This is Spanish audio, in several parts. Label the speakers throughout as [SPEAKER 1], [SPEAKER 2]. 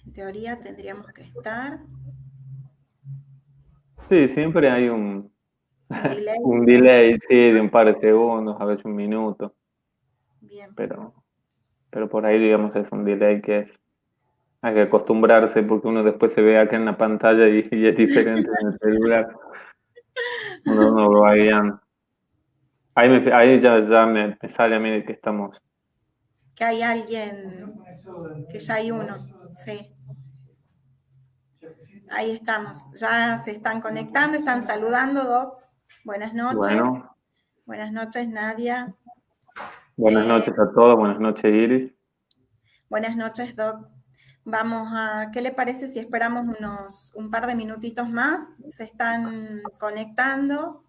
[SPEAKER 1] En teoría tendríamos que estar.
[SPEAKER 2] Sí, siempre hay
[SPEAKER 1] Un delay
[SPEAKER 2] un
[SPEAKER 1] por ahí.
[SPEAKER 2] delay, sí, de un par de segundos, a veces un minuto,
[SPEAKER 1] Bien.
[SPEAKER 2] pero, pero por ahí, digamos, es un delay que hay que acostumbrarse porque uno después se ve acá en la pantalla y es diferente en el celular. Uno no lo va guiando. Ahí ya me sale a mí de que estamos.
[SPEAKER 1] Que hay alguien, que ya hay uno. Sí. Ahí estamos. Ya se están conectando, están saludando, Doc. Buenas noches.
[SPEAKER 2] Bueno,
[SPEAKER 1] Buenas noches, Nadia.
[SPEAKER 2] buenas
[SPEAKER 1] Eh,
[SPEAKER 2] noches a todos, buenas noches, Iris.
[SPEAKER 1] buenas noches, Doc. Vamos a, ¿qué le parece si esperamos un par de minutitos más? Se están conectando.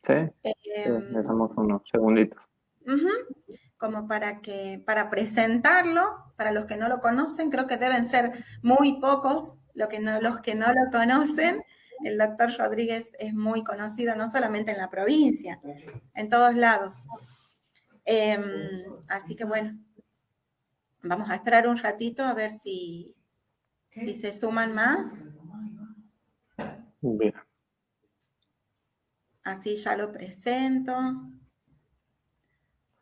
[SPEAKER 2] Sí, sí,
[SPEAKER 1] Eh,
[SPEAKER 2] dejamos unos segunditos.
[SPEAKER 1] Ujú, como para presentarlo, para los que no lo conocen, creo que deben ser muy pocos los que no lo conocen. El doctor Rodríguez es muy conocido no solamente en la provincia, en todos lados. Así que bueno, vamos a esperar un ratito a ver si se suman más.
[SPEAKER 2] Bien.
[SPEAKER 1] Así ya lo presento.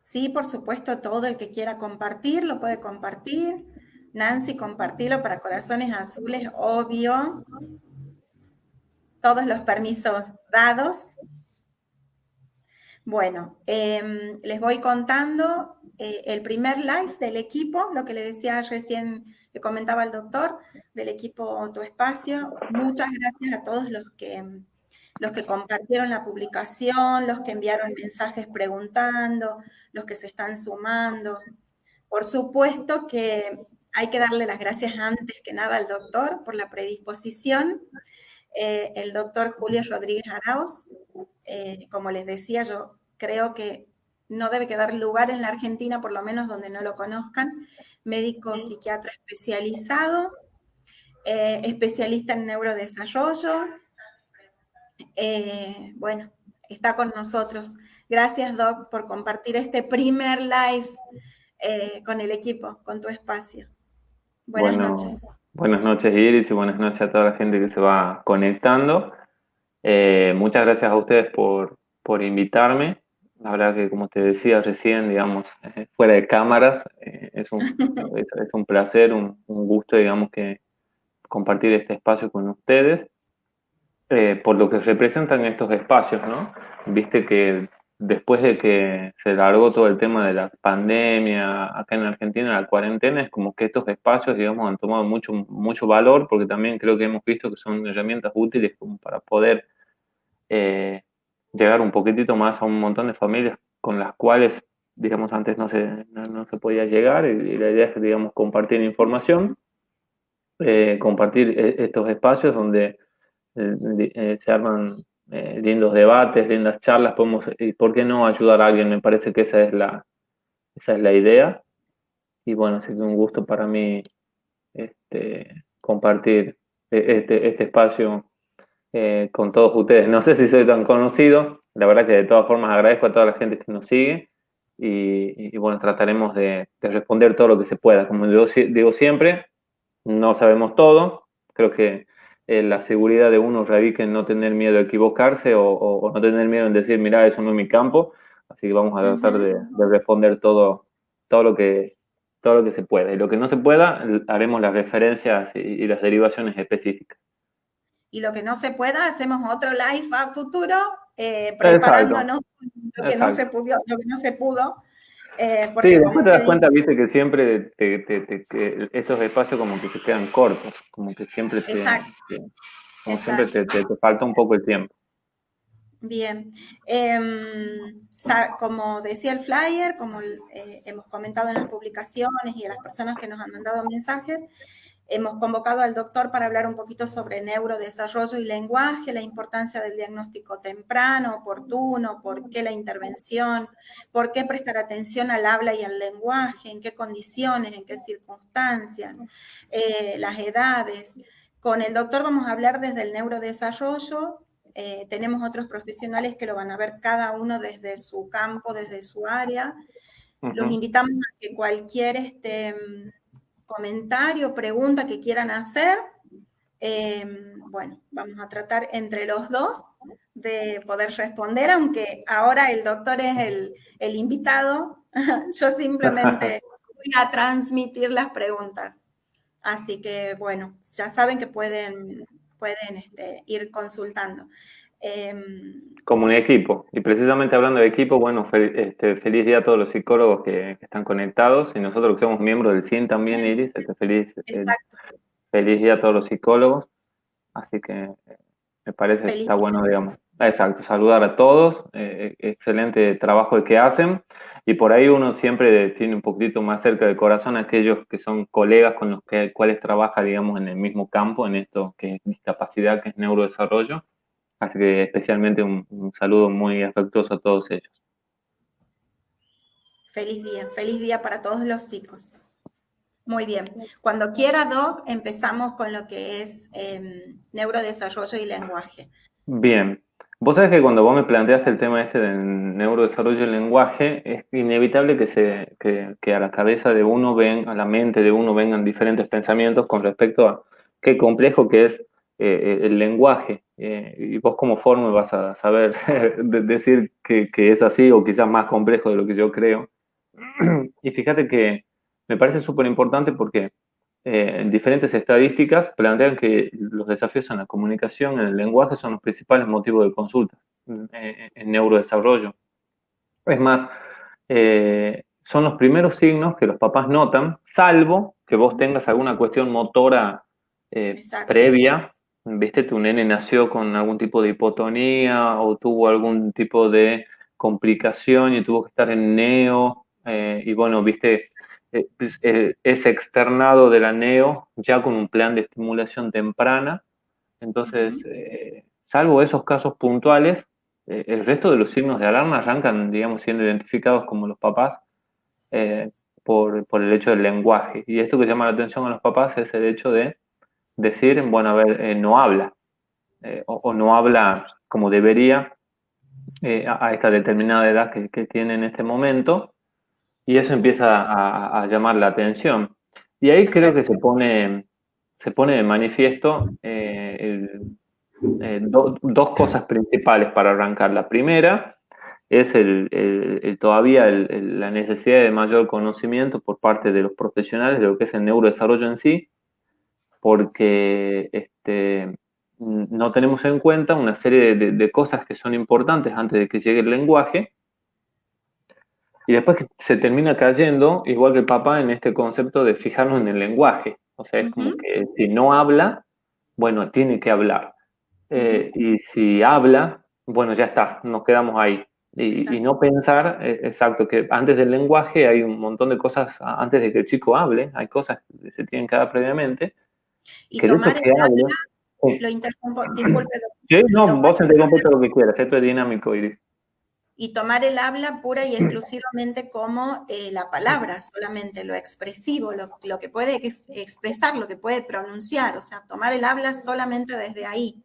[SPEAKER 1] Sí, por supuesto, todo el que quiera compartir lo puede compartir. Nancy, compartirlo para Corazones Azules, obvio. Todos los permisos dados. Bueno, les voy contando el primer live del equipo, lo que le decía recién, le comentaba al doctor, del equipo Tu Espacio. Muchas gracias a todos los que compartieron la publicación, los que enviaron mensajes preguntando, los que se están sumando. Por supuesto que hay que darle las gracias antes que nada al doctor por la predisposición. El doctor Julio Rodríguez Arauz, como les decía, yo creo que no debe quedar lugar en la Argentina, por lo menos donde no lo conozcan, médico psiquiatra especializado, especialista en neurodesarrollo. Bueno, está con nosotros. Gracias, Doc, por compartir este primer live con el equipo, con Tu Espacio. Buenas
[SPEAKER 2] Bueno,
[SPEAKER 1] noches.
[SPEAKER 2] buenas noches, Iris, y buenas noches a toda la gente que se va conectando. Muchas gracias a ustedes por invitarme. La verdad que, como te decía recién, digamos, fuera de cámaras, es un placer, un gusto, digamos, que compartir este espacio con ustedes, por lo que representan estos espacios, ¿no? Viste que después de que se largó todo el tema de la pandemia acá en Argentina, la cuarentena, es como que estos espacios, digamos, han tomado mucho valor, porque también creo que hemos visto que son herramientas útiles como para poder eh, llegar un poquitito más a un montón de familias con las cuales, digamos, antes no se podía llegar, y la idea es, digamos, compartir información, compartir estos espacios donde se arman lindos debates, lindas charlas, podemos, y por qué no ayudar a alguien, me parece que esa es la idea, y bueno, así que un gusto para mí compartir este espacio con todos ustedes. No sé si soy tan conocido, la verdad que de todas formas agradezco a toda la gente que nos sigue, y bueno, trataremos de responder todo lo que se pueda. Como yo digo siempre, no sabemos todo, creo que la seguridad de uno radica en no tener miedo a equivocarse, o no tener miedo en decir, mira, eso no es mi campo, así que vamos a tratar
[SPEAKER 1] Ujú.
[SPEAKER 2] de responder todo lo que, todo lo que se pueda, y lo que no se pueda, haremos las referencias y las derivaciones específicas.
[SPEAKER 1] Y lo que no se pueda, hacemos otro live a futuro,
[SPEAKER 2] Exacto,
[SPEAKER 1] preparándonos lo que no se
[SPEAKER 2] exacto.
[SPEAKER 1] pudo, lo que no se pudo,
[SPEAKER 2] Sí,
[SPEAKER 1] porque como
[SPEAKER 2] después te
[SPEAKER 1] usted
[SPEAKER 2] das
[SPEAKER 1] dice,
[SPEAKER 2] cuenta, viste, que siempre que estos espacios como que se quedan cortos, como que siempre
[SPEAKER 1] exacto,
[SPEAKER 2] como siempre
[SPEAKER 1] exacto,
[SPEAKER 2] te falta un poco el tiempo.
[SPEAKER 1] bien. Como decía el flyer, como hemos comentado en las publicaciones y a las personas que nos han mandado mensajes, hemos convocado al doctor para hablar un poquito sobre neurodesarrollo y lenguaje, la importancia del diagnóstico temprano, oportuno, por qué la intervención, por qué prestar atención al habla y al lenguaje, en qué condiciones, en qué circunstancias, las edades. Con el doctor vamos a hablar desde el neurodesarrollo, tenemos otros profesionales que lo van a ver cada uno desde su campo, desde su área. Los invitamos a que cualquier comentario, pregunta que quieran hacer, bueno, vamos a tratar entre los dos de poder responder, aunque ahora el doctor es el invitado, yo simplemente voy a transmitir las preguntas. Así que, bueno, ya saben que pueden ir consultando.
[SPEAKER 2] Como un equipo. Y precisamente hablando de equipo, bueno, feliz día a todos los psicólogos que están conectados. Y nosotros que somos miembros del CIN también, Iris, feliz día a todos los psicólogos. Así que me parece que está bueno, digamos. Exacto, saludar a todos. Excelente trabajo el que hacen. Y por ahí uno siempre tiene un poquitito más cerca del corazón a aquellos que son colegas con los cuales trabaja, digamos, en el mismo campo, en esto que es discapacidad, que es neurodesarrollo. Así que especialmente un saludo muy afectuoso a todos ellos.
[SPEAKER 1] Feliz día para todos los chicos. Muy bien. Cuando quiera, Doc, empezamos con lo que es neurodesarrollo y lenguaje.
[SPEAKER 2] Bien. Vos sabés que cuando vos me planteaste el tema del neurodesarrollo y el lenguaje, es inevitable que a la cabeza de uno a la mente de uno vengan diferentes pensamientos con respecto a qué complejo que es el lenguaje. Y vos como forma vas a saber decir que es así o quizás más complejo de lo que yo creo. Y fíjate que me parece súper importante porque diferentes estadísticas plantean que los desafíos en la comunicación, en el lenguaje, son los principales motivos de consulta en neurodesarrollo. Es más, son los primeros signos que los papás notan, salvo que vos tengas alguna cuestión motora previa. Viste, tu nene nació con algún tipo de hipotonía o tuvo algún tipo de complicación y tuvo que estar en neo. Y bueno, viste, es externado de la neo ya con un plan de estimulación temprana. Entonces, salvo esos casos puntuales, el resto de los signos de alarma arrancan, digamos, siendo identificados como los papás por el hecho del lenguaje. Y esto que llama la atención a los papás es el hecho de decir, bueno, a ver, no habla, o no habla como debería a esta determinada edad que tiene en este momento, y eso empieza a llamar la atención. Y ahí creo que se pone de manifiesto dos cosas principales para arrancar. La primera es todavía la necesidad de mayor conocimiento por parte de los profesionales de lo que es el neurodesarrollo en sí, porque no tenemos en cuenta una serie de cosas que son importantes antes de que llegue el lenguaje, y después que se termina cayendo, igual que el papá, en este concepto de fijarnos en el lenguaje. O sea, es como que si no habla, bueno, tiene que hablar. Y si habla, bueno, ya está, nos quedamos ahí. Y no pensar, exacto, que antes del lenguaje hay un montón de cosas, antes de que el chico hable, hay cosas que se tienen que dar previamente.
[SPEAKER 1] Y
[SPEAKER 2] que
[SPEAKER 1] tomar
[SPEAKER 2] el que hable,
[SPEAKER 1] lo interrumpo, disculpe.
[SPEAKER 2] Sí, no, vos interrumpes lo que quieras, esto es dinámico, Iris.
[SPEAKER 1] Y tomar el habla pura y exclusivamente como la palabra, solamente lo expresivo, lo que puede expresar, lo que puede pronunciar, o sea, tomar el habla solamente desde ahí.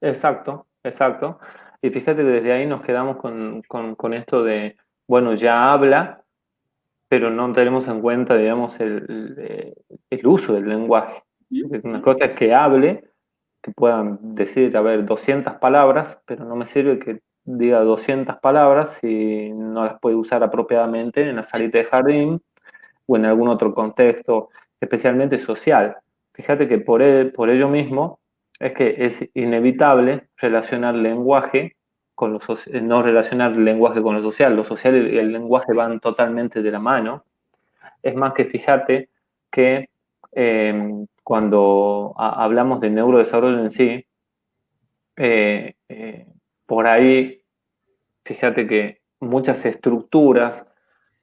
[SPEAKER 2] Exacto, exacto. Y fíjate que desde ahí nos quedamos con esto de, bueno, ya habla, pero no tenemos en cuenta, digamos, el uso del lenguaje. Una cosa es que hable, que puedan decir, a ver, 200 palabras, pero no me sirve que diga 200 palabras si no las puede usar apropiadamente en la salita de jardín o en algún otro contexto, especialmente social. Fíjate que por ello mismo es que es inevitable relacionar lenguaje con no relacionar el lenguaje con lo social. Lo social y el lenguaje van totalmente de la mano. Es más que fíjate que cuando hablamos de neurodesarrollo en sí, por ahí, fíjate que muchas estructuras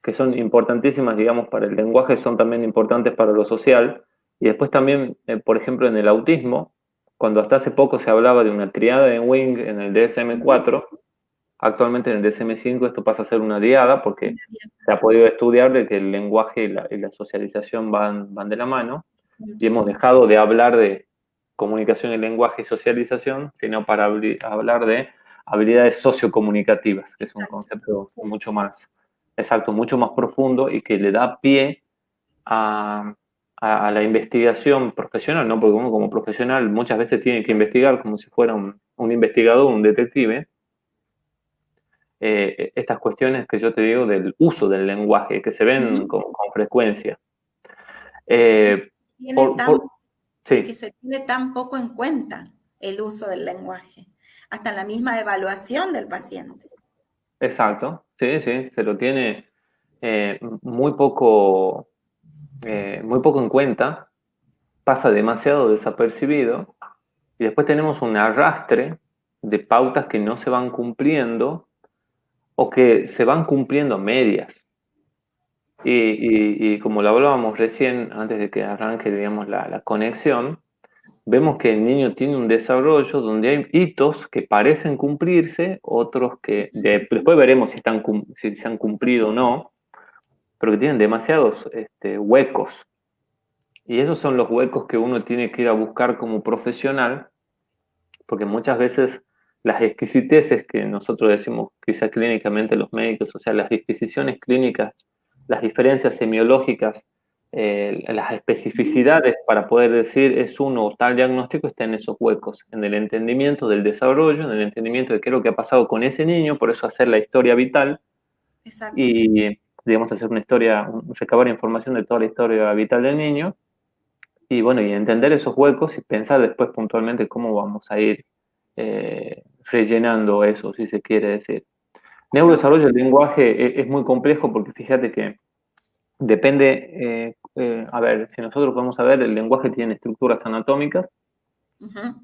[SPEAKER 2] que son importantísimas, digamos, para el lenguaje, son también importantes para lo social. Y después también, por ejemplo, en el autismo, cuando hasta hace poco se hablaba de una triada en Wing en el DSM-4, actualmente en el DSM-5 esto pasa a ser una diada porque se ha podido estudiar de que el lenguaje y la socialización van de la mano, y hemos dejado de hablar de comunicación y lenguaje y socialización, sino para hablar de habilidades sociocomunicativas, que es un concepto mucho más exacto, mucho más profundo y que le da pie a la investigación profesional, ¿no? Porque uno como profesional muchas veces tiene que investigar como si fuera un investigador, un detective, estas cuestiones que yo te digo del uso del lenguaje, que se ven con frecuencia.
[SPEAKER 1] Y
[SPEAKER 2] Sí.
[SPEAKER 1] que se tiene tan poco en cuenta el uso del lenguaje, hasta en la misma evaluación del paciente.
[SPEAKER 2] Exacto, sí, sí, se lo tiene muy poco en cuenta, pasa demasiado desapercibido y después tenemos un arrastre de pautas que no se van cumpliendo o que se van cumpliendo a medias. Y como lo hablábamos recién, antes de que arranque, digamos, la conexión, vemos que el niño tiene un desarrollo donde hay hitos que parecen cumplirse, otros que después veremos si se han cumplido o no, pero que tienen demasiados huecos. Y esos son los huecos que uno tiene que ir a buscar como profesional, porque muchas veces las exquisiteces que nosotros decimos quizá clínicamente los médicos, o sea, las disquisiciones clínicas, las diferencias semiológicas, las especificidades para poder decir es uno o tal diagnóstico, está en esos huecos, en el entendimiento del desarrollo, en el entendimiento de qué es lo que ha pasado con ese niño, por eso hacer la historia vital.
[SPEAKER 1] Exacto.
[SPEAKER 2] Y, digamos, hacer una historia, recabar información de toda la historia vital del niño, y bueno, y entender esos huecos y pensar después puntualmente cómo vamos a ir rellenando eso, si se quiere decir. Neurodesarrollo del lenguaje es muy complejo porque fíjate que depende, a ver, si nosotros podemos saber, el lenguaje tiene estructuras anatómicas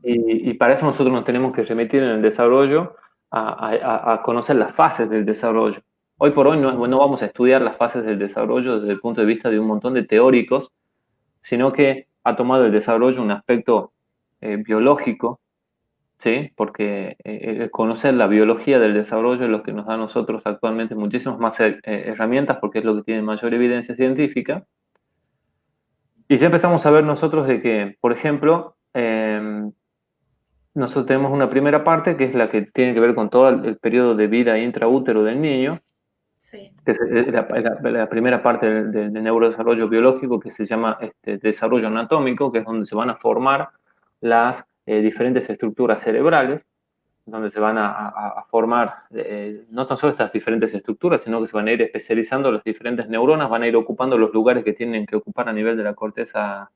[SPEAKER 2] y para eso nosotros nos tenemos que remitir en el desarrollo a conocer las fases del desarrollo. Hoy por hoy no vamos a estudiar las fases del desarrollo desde el punto de vista de un montón de teóricos, sino que ha tomado el desarrollo un aspecto biológico, ¿sí? Porque conocer la biología del desarrollo es lo que nos da a nosotros actualmente muchísimas más herramientas, porque es lo que tiene mayor evidencia científica. Y ya empezamos a ver nosotros de que, por ejemplo, nosotros tenemos una primera parte que es la que tiene que ver con todo el periodo de vida intraútero del niño,
[SPEAKER 1] Sí.
[SPEAKER 2] que es la primera parte del neurodesarrollo biológico, que se llama desarrollo anatómico, que es donde se van a formar las diferentes estructuras cerebrales, donde se van a formar no tan solo estas diferentes estructuras, sino que se van a ir especializando las diferentes neuronas, van a ir ocupando los lugares que tienen que ocupar a nivel de la corteza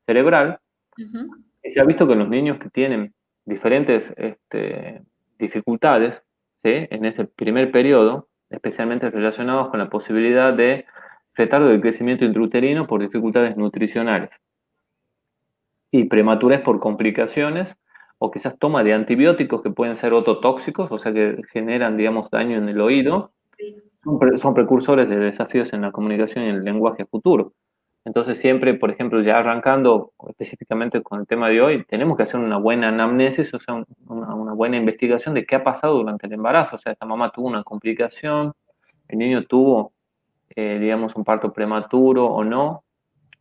[SPEAKER 2] cerebral. Y se ha visto que los niños que tienen diferentes dificultades, ¿sí? En ese primer periodo, especialmente relacionados con la posibilidad de retardo del crecimiento intrauterino por dificultades nutricionales y prematurez por complicaciones o quizás toma de antibióticos que pueden ser ototóxicos, o sea que generan, digamos, daño en el oído, son precursores de desafíos en la comunicación y en el lenguaje futuro. Entonces siempre, por ejemplo, ya arrancando específicamente con el tema de hoy, tenemos que hacer una buena anamnesis, o sea, una buena investigación de qué ha pasado durante el embarazo. O sea, esta mamá tuvo una complicación, el niño tuvo, digamos, un parto prematuro o no.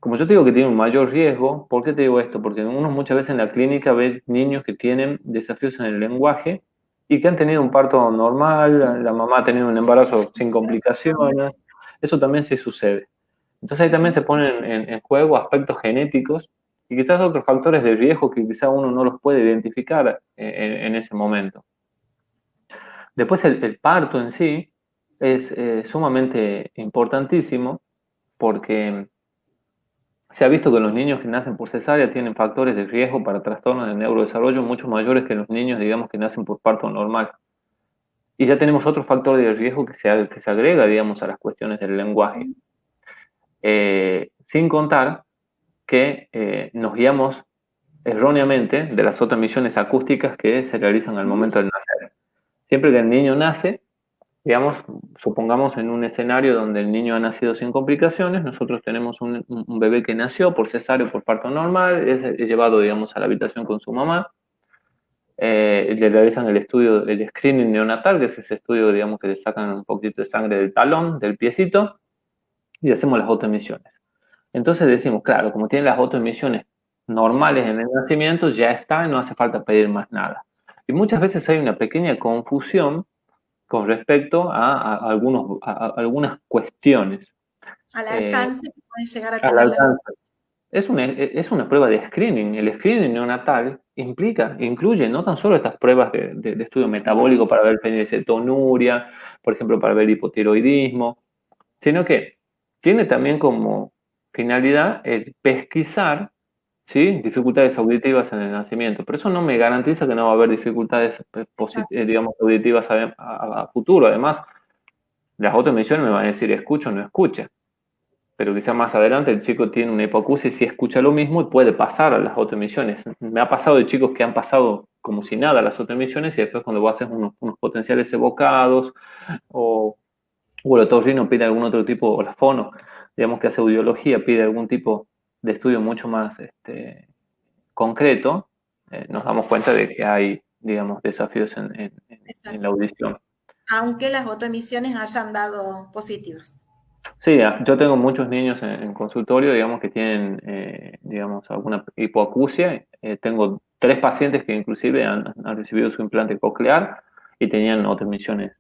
[SPEAKER 2] Como yo te digo que tiene un mayor riesgo, ¿por qué te digo esto? Porque uno muchas veces en la clínica ve niños que tienen desafíos en el lenguaje y que han tenido un parto normal, la mamá ha tenido un embarazo sin complicaciones, eso también sí sucede. Entonces ahí también se ponen en juego aspectos genéticos y quizás otros factores de riesgo que quizás uno no los puede identificar en ese momento. Después el parto en sí es sumamente importantísimo porque se ha visto que los niños que nacen por cesárea tienen factores de riesgo para trastornos de neurodesarrollo mucho mayores que los niños, digamos, que nacen por parto normal. Y ya tenemos otro factor de riesgo que se agrega, digamos, a las cuestiones del lenguaje. Sin contar que nos guiamos erróneamente de las otras misiones acústicas que se realizan al momento del nacer. Siempre que el niño nace, digamos, supongamos en un escenario donde el niño ha nacido sin complicaciones, nosotros tenemos un bebé que nació por cesárea o por parto normal, es llevado, digamos, a la habitación con su mamá, le realizan el estudio, el screening neonatal, que es ese estudio, digamos, que le sacan un poquito de sangre del talón, del piecito, y hacemos las autoemisiones. Entonces decimos, claro, como tienen las autoemisiones normales en el nacimiento, ya está, no hace falta pedir más nada. Y muchas veces hay una pequeña confusión con respecto a algunas cuestiones.
[SPEAKER 1] Al alcance que pueden llegar a
[SPEAKER 2] Al
[SPEAKER 1] tener las
[SPEAKER 2] alcance.
[SPEAKER 1] autoridades.
[SPEAKER 2] Es una prueba de screening. El screening neonatal incluye no tan solo estas pruebas de estudio metabólico para ver fenilcetonuria, por ejemplo, para ver hipotiroidismo, sino que tiene también como finalidad el pesquisar, ¿sí?, dificultades auditivas en el nacimiento. Pero eso no me garantiza que no va a haber dificultades, digamos, auditivas a futuro. Además, las otras mediciones me van a decir escucha o no escucha. Pero quizá más adelante el chico tiene una hipoacusia y sí escucha lo mismo y puede pasar a las autoemisiones. Me ha pasado de chicos que han pasado como si nada a las autoemisiones y después cuando vos haces unos potenciales evocados o el otorrino pide algún otro tipo, o la fono, digamos que hace audiología, pide algún tipo de estudio mucho más concreto, nos damos cuenta de que hay, digamos, desafíos en la audición.
[SPEAKER 1] Aunque las autoemisiones hayan dado positivas.
[SPEAKER 2] Sí, yo tengo muchos niños en consultorio, digamos, que tienen, digamos, alguna hipoacusia. Tengo 3 pacientes que inclusive han recibido su implante coclear y tenían autoemisiones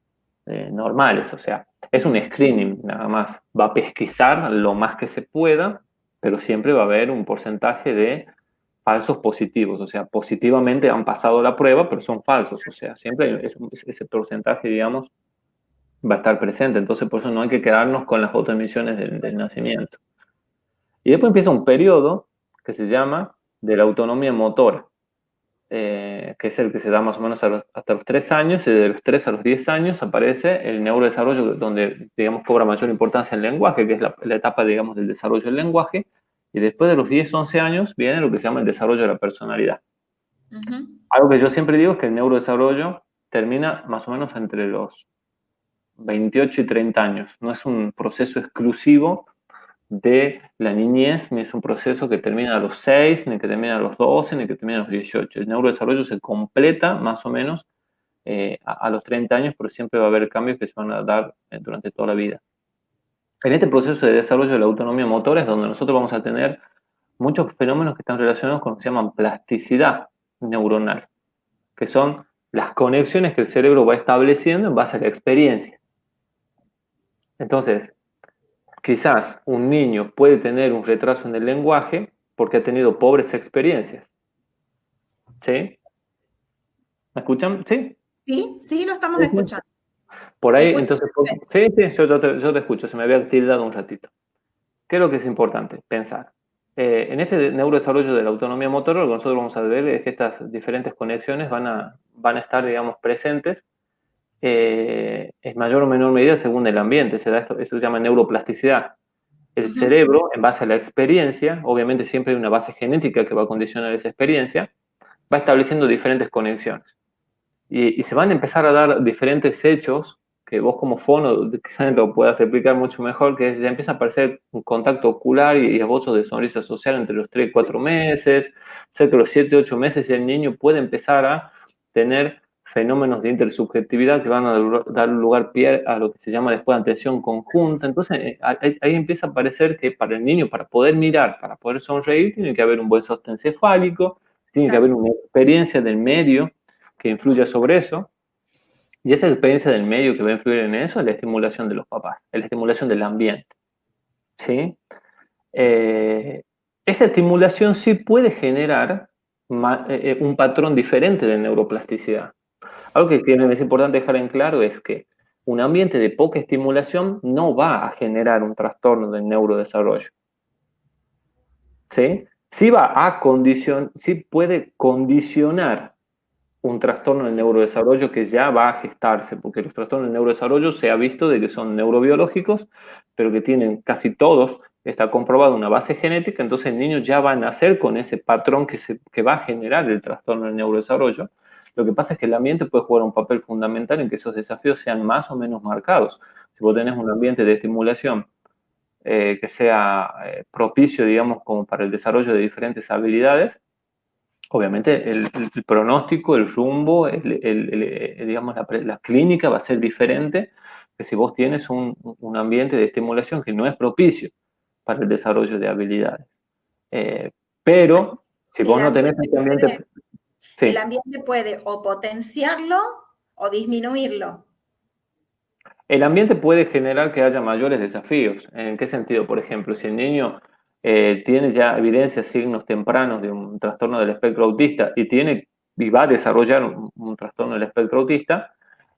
[SPEAKER 2] normales. O sea, es un screening nada más. Va a pesquisar lo más que se pueda, pero siempre va a haber un porcentaje de falsos positivos. O sea, positivamente han pasado la prueba, pero son falsos. O sea, siempre ese porcentaje, digamos, va a estar presente. Entonces, por eso no hay que quedarnos con las autoemisiones del nacimiento. Y después empieza un periodo que se llama de la autonomía motora, que es el que se da más o menos hasta los 3 años, y de los 3 a los 10 años aparece el neurodesarrollo, donde, digamos, cobra mayor importancia el lenguaje, que es la etapa, digamos, del desarrollo del lenguaje, y después de los 10, 11 años viene lo que se llama el desarrollo de la personalidad. Algo que yo siempre digo es que el neurodesarrollo termina más o menos entre los 28 y 30 años. No es un proceso exclusivo de la niñez, ni es un proceso que termina a los 6, ni que termina a los 12, ni que termina a los 18. El neurodesarrollo se completa más o menos a los 30 años, pero siempre va a haber cambios que se van a dar durante toda la vida. En este proceso de desarrollo de la autonomía motora es donde nosotros vamos a tener muchos fenómenos que están relacionados con lo que se llaman plasticidad neuronal, que son las conexiones que el cerebro va estableciendo en base a la experiencia. Entonces, quizás un niño puede tener un retraso en el lenguaje porque ha tenido pobres experiencias. ¿Sí? ¿Me escuchan? ¿Sí?
[SPEAKER 1] Sí, sí, lo estamos escuchando.
[SPEAKER 2] Por ahí, entonces, sí, yo te escucho, se me había tildado un ratito. ¿Qué es lo que es importante? Pensar. En este neurodesarrollo de la autonomía motora, lo que nosotros vamos a ver es que estas diferentes conexiones van a estar, digamos, presentes en mayor o menor medida según el ambiente. Eso se llama neuroplasticidad. El cerebro, en base a la experiencia, obviamente siempre hay una base genética que va a condicionar esa experiencia, va estableciendo diferentes conexiones. Y se van a empezar a dar diferentes hechos que vos como fono quizás lo puedas explicar mucho mejor, que ya empieza a aparecer un contacto ocular y esbozos de sonrisa social entre los 3 y 4 meses, cerca de los 7, 8 meses, y el niño puede empezar a tener fenómenos de intersubjetividad que van a dar lugar pie a lo que se llama después atención conjunta. Entonces, ahí empieza a aparecer que para el niño, para poder mirar, para poder sonreír, tiene que haber un buen sostén cefálico, tiene que haber una experiencia del medio que influya sobre eso, y esa experiencia del medio que va a influir en eso es la estimulación de los papás, es la estimulación del ambiente. ¿Sí? Esa estimulación sí puede generar un patrón diferente de neuroplasticidad. Algo que es importante dejar en claro es que un ambiente de poca estimulación no va a generar un trastorno del neurodesarrollo. ¿Sí? Sí puede condicionar un trastorno del neurodesarrollo que ya va a gestarse, porque los trastornos del neurodesarrollo se ha visto de que son neurobiológicos, pero que tienen casi todos, está comprobado una base genética, entonces el niño ya va a nacer con ese patrón que va a generar el trastorno del neurodesarrollo. Lo que pasa es que el ambiente puede jugar un papel fundamental en que esos desafíos sean más o menos marcados. Si vos tenés un ambiente de estimulación que sea propicio, digamos, como para el desarrollo de diferentes habilidades, obviamente el pronóstico, el rumbo, digamos, la clínica va a ser diferente que si vos tienes un ambiente de estimulación que no es propicio para el desarrollo de habilidades. Pero Si vos no tenés este ambiente,
[SPEAKER 1] el
[SPEAKER 2] sí.
[SPEAKER 1] ambiente puede o potenciarlo o disminuirlo.
[SPEAKER 2] El ambiente puede generar que haya mayores desafíos. ¿En qué sentido? Por ejemplo, si el niño tiene ya evidencias, signos tempranos de un trastorno del espectro autista y va a desarrollar un trastorno del espectro autista,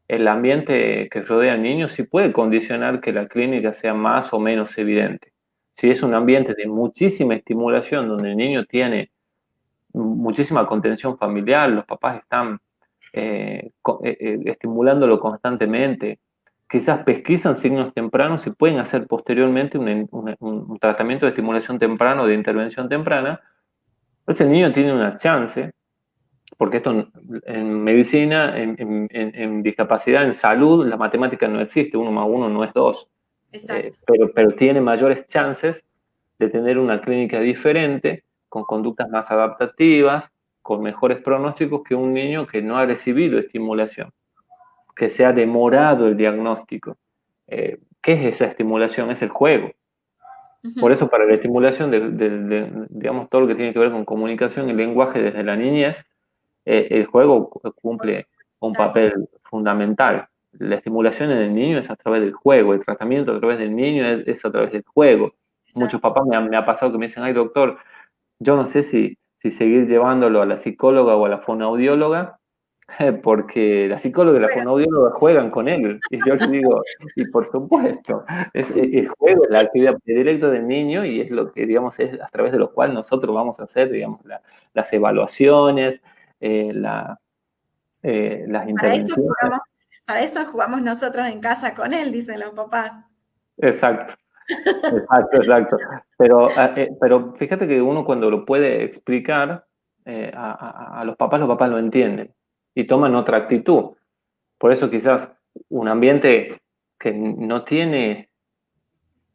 [SPEAKER 2] el ambiente que rodea al niño sí puede condicionar que la clínica sea más o menos evidente. Si es un ambiente de muchísima estimulación, donde el niño tiene muchísima contención familiar, los papás están estimulándolo constantemente, quizás pesquisan signos tempranos y pueden hacer posteriormente un tratamiento de estimulación temprana o de intervención temprana. Entonces el niño tiene una chance, porque esto en medicina, en discapacidad, en salud, la matemática no existe, 1 más 1 no es 2, pero tiene mayores chances de tener una clínica diferente, con conductas más adaptativas, con mejores pronósticos que un niño que no ha recibido estimulación, que se ha demorado el diagnóstico. ¿Qué es esa estimulación? Es el juego. Por eso, para la estimulación digamos, todo lo que tiene que ver con comunicación y lenguaje desde la niñez, el juego cumple un papel fundamental. La estimulación en el niño es a través del juego, el tratamiento a través del niño es a través del juego. Exacto. Muchos papás me ha pasado que me dicen, ay doctor, yo no sé si seguir llevándolo a la psicóloga o a la fonoaudióloga, porque la psicóloga y la fonoaudióloga juegan con él. Y yo les digo, y por supuesto, el juego es la actividad predilecta del niño y es lo que, digamos, es a través de lo cual nosotros vamos a hacer, digamos, las evaluaciones, las intervenciones.
[SPEAKER 1] Para eso jugamos nosotros en casa con él, dicen los papás.
[SPEAKER 2] Exacto. Exacto. Pero fíjate que uno cuando lo puede explicar a los papás lo entienden y toman otra actitud. Por eso quizás un ambiente que no tiene,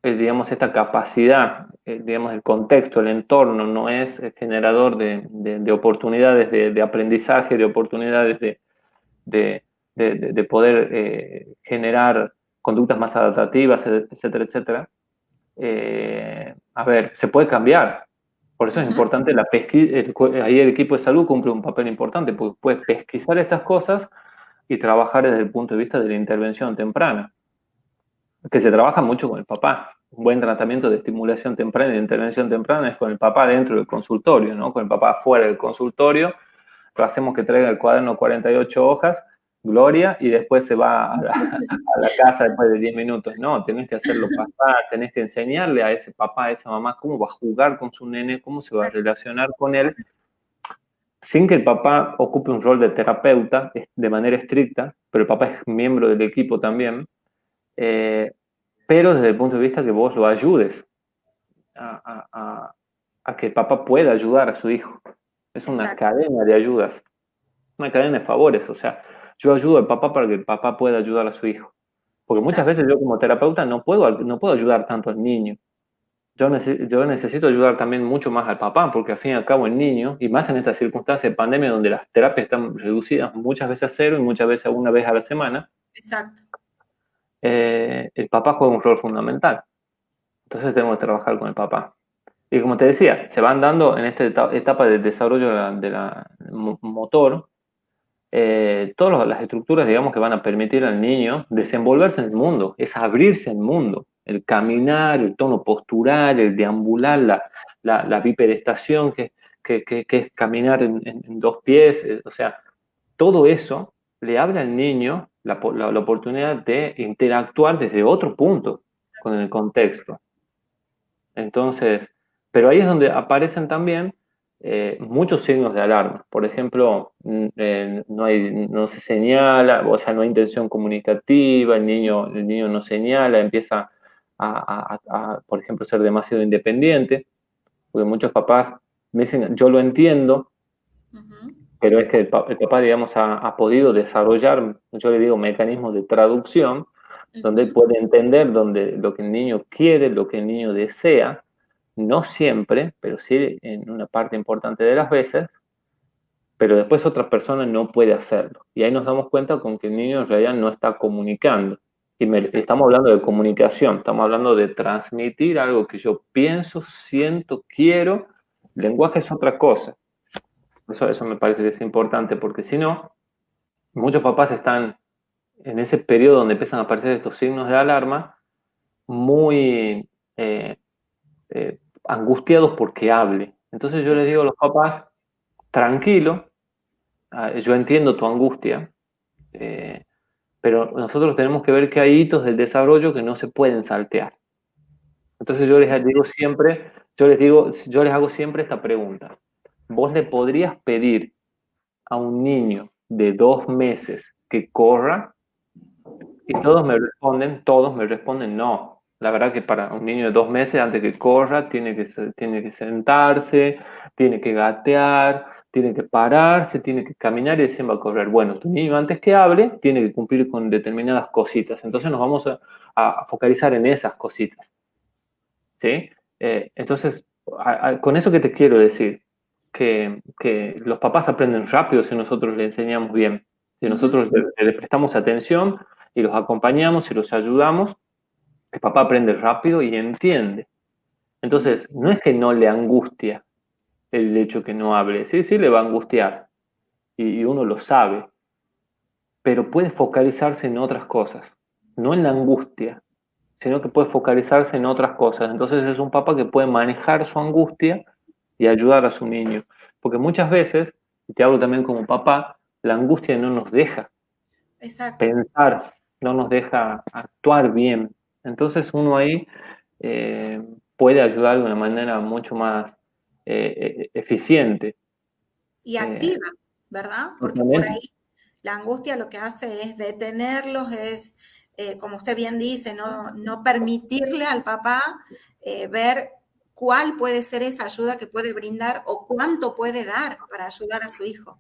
[SPEAKER 2] digamos, esta capacidad, digamos, el contexto, el entorno, no es generador de oportunidades de aprendizaje, de oportunidades de poder generar conductas más adaptativas, etcétera, etcétera. A ver, se puede cambiar. Por eso es importante la pesquisa. Ahí el equipo de salud cumple un papel importante, porque puede pesquisar estas cosas y trabajar desde el punto de vista de la intervención temprana, que se trabaja mucho con el papá. Un buen tratamiento de estimulación temprana y de intervención temprana es con el papá dentro del consultorio, ¿no? Con el papá fuera del consultorio, lo hacemos que traiga el cuaderno 48 hojas, Gloria, y después se va a la casa después de 10 minutos. No, tenés que hacerlo pasar, tenés que enseñarle a ese papá, a esa mamá, cómo va a jugar con su nene, cómo se va a relacionar con él, sin que el papá ocupe un rol de terapeuta de manera estricta, pero el papá es miembro del equipo también, pero desde el punto de vista que vos lo ayudes a que el papá pueda ayudar a su hijo. Es una cadena de ayudas, una cadena de favores, o sea, yo ayudo al papá para que el papá pueda ayudar a su hijo. Porque muchas veces yo como terapeuta no puedo ayudar tanto al niño. Yo necesito ayudar también mucho más al papá, porque al fin y al cabo el niño, y más en estas circunstancias de pandemia donde las terapias están reducidas muchas veces a 0 y muchas veces a 1 vez a la semana, el papá juega un rol fundamental. Entonces tenemos que trabajar con el papá. Y como te decía, se van dando en esta etapa de desarrollo de la motor, todas las estructuras, digamos, que van a permitir al niño desenvolverse en el mundo, es abrirse al mundo, el caminar, el tono postural, el deambular, la bipedestación, que es caminar en 2 pies, o sea, todo eso le abre al niño la oportunidad de interactuar desde otro punto con el contexto. Entonces, pero ahí es donde aparecen también muchos signos de alarma. Por ejemplo, no se señala, o sea, no hay intención comunicativa, el niño no señala, empieza por ejemplo, ser demasiado independiente, porque muchos papás me dicen, yo lo entiendo, pero es que el papá, digamos, ha podido desarrollar, yo le digo, mecanismos de traducción, donde él puede entender lo que el niño quiere, lo que el niño desea, no siempre, pero sí en una parte importante de las veces, pero después otra persona no puede hacerlo. Y ahí nos damos cuenta con que el niño en realidad no está comunicando. Y estamos hablando de comunicación, estamos hablando de transmitir algo que yo pienso, siento, quiero. El lenguaje es otra cosa. Eso me parece que es importante, porque si no, muchos papás están en ese periodo donde empiezan a aparecer estos signos de alarma muy angustiados porque hable. Entonces yo les digo a los papás, tranquilo, yo entiendo tu angustia, eh, pero nosotros tenemos que ver que hay hitos del desarrollo que no se pueden saltear. Entonces yo les digo siempre, yo les hago siempre esta pregunta. ¿Vos le podrías pedir a un niño de 2 meses que corra? Y todos me responden no. La verdad que para un niño de 2 meses, antes que corra, tiene que sentarse, tiene que gatear, tiene que pararse, tiene que caminar y recién va a correr. Bueno, tu niño antes que hable, tiene que cumplir con determinadas cositas. Entonces nos vamos a focalizar en esas cositas. ¿Sí? Entonces, con eso que te quiero decir, que los papás aprenden rápido si nosotros les enseñamos bien, si nosotros les prestamos atención y los acompañamos y los ayudamos, el papá aprende rápido y entiende. Entonces, no es que no le angustia el hecho que no hable, sí, sí le va a angustiar y uno lo sabe, pero puede focalizarse en otras cosas, no en la angustia, sino que puede focalizarse en otras cosas. Entonces es un papá que puede manejar su angustia y ayudar a su niño. Porque muchas veces, y te hablo también como papá, la angustia no nos deja
[SPEAKER 1] Exacto.
[SPEAKER 2] pensar, no nos deja actuar bien. Entonces uno ahí puede ayudar de una manera mucho más eficiente.
[SPEAKER 1] Y activa, ¿verdad? Porque por
[SPEAKER 2] Totalmente.
[SPEAKER 1] ahí la angustia lo que hace es detenerlos, es, como usted bien dice, no permitirle al papá ver cuál puede ser esa ayuda que puede brindar o cuánto puede dar para ayudar a su hijo.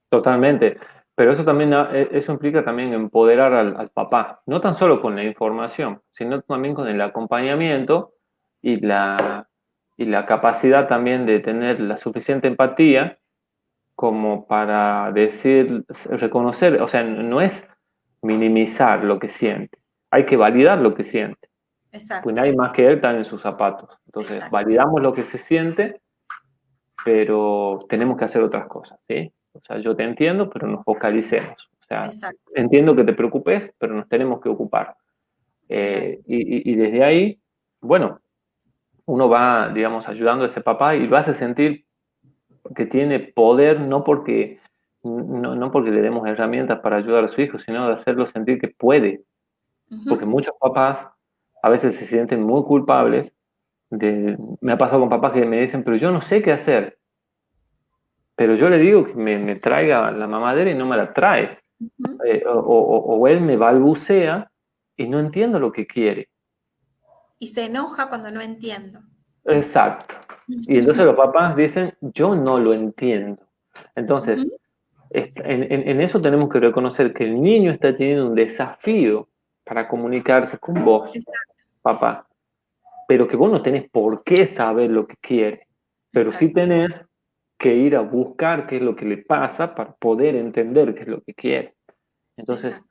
[SPEAKER 2] Totalmente. Pero eso también, eso implica también empoderar al papá, no tan solo con la información, sino también con el acompañamiento y y la capacidad también de tener la suficiente empatía como para decir, reconocer, o sea, no es minimizar lo que siente, hay que validar lo que siente, pues
[SPEAKER 1] Exacto,
[SPEAKER 2] nadie más que él está en sus zapatos. Entonces,
[SPEAKER 1] exacto,
[SPEAKER 2] validamos lo que se siente, pero tenemos que hacer otras cosas, ¿sí? O sea, yo te entiendo, pero nos focalicemos. O sea,
[SPEAKER 1] exacto,
[SPEAKER 2] entiendo que te preocupes, pero nos tenemos que ocupar.
[SPEAKER 1] exacto,
[SPEAKER 2] Y desde ahí, bueno, uno va, digamos, ayudando a ese papá y lo hace sentir que tiene poder no porque le demos herramientas para ayudar a su hijo, sino de hacerlo sentir que puede. Porque
[SPEAKER 1] ujú,
[SPEAKER 2] muchos papás a veces se sienten muy culpables. Me ha pasado con papás que me dicen, pero yo no sé qué hacer. Pero yo le digo que me traiga la mamadera y no me la trae.
[SPEAKER 1] ujú.
[SPEAKER 2] O él me balbucea y no entiendo lo que quiere.
[SPEAKER 1] Y se enoja cuando no entiendo.
[SPEAKER 2] Exacto. Y entonces los papás dicen, yo no lo entiendo. Entonces,
[SPEAKER 1] Ujú,
[SPEAKER 2] en eso tenemos que reconocer que el niño está teniendo un desafío para comunicarse con vos,
[SPEAKER 1] exacto,
[SPEAKER 2] papá, pero que vos no tenés por qué saber lo que quiere, pero sí
[SPEAKER 1] exacto,
[SPEAKER 2] tenés que ir a buscar qué es lo que le pasa para poder entender qué es lo que quiere. Entonces,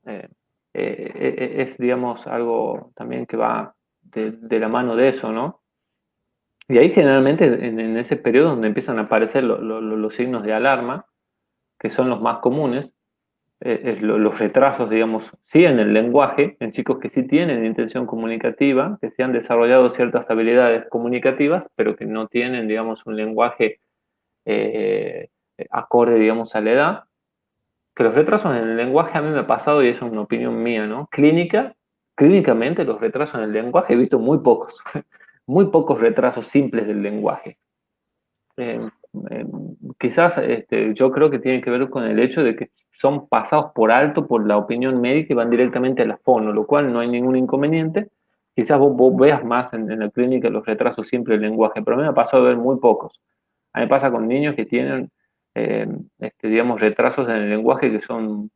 [SPEAKER 1] exacto.
[SPEAKER 2] eh, es, digamos, algo también que va de la mano de eso, ¿no? Y ahí generalmente en ese periodo donde empiezan a aparecer los signos de alarma, que son los más comunes, los retrasos, digamos, sí en el lenguaje, en chicos que sí tienen intención comunicativa, que sí han desarrollado ciertas habilidades comunicativas, pero que no tienen, digamos, un lenguaje eh, acorde, digamos, a la edad. Que los retrasos en el lenguaje a mí me ha pasado, y eso es una opinión mía, ¿no? Clínicamente los retrasos en el lenguaje he visto muy pocos, muy pocos retrasos simples del lenguaje. Eh, eh, Quizás yo creo que tiene que ver con el hecho de que son pasados por alto por la opinión médica y van directamente a la fono, lo cual no hay ningún inconveniente. Quizás vos veas más en la clínica los retrasos simples del lenguaje, pero a mí me ha pasado a ver muy pocos. A mí me pasa con niños que tienen, digamos, retrasos en el lenguaje que son,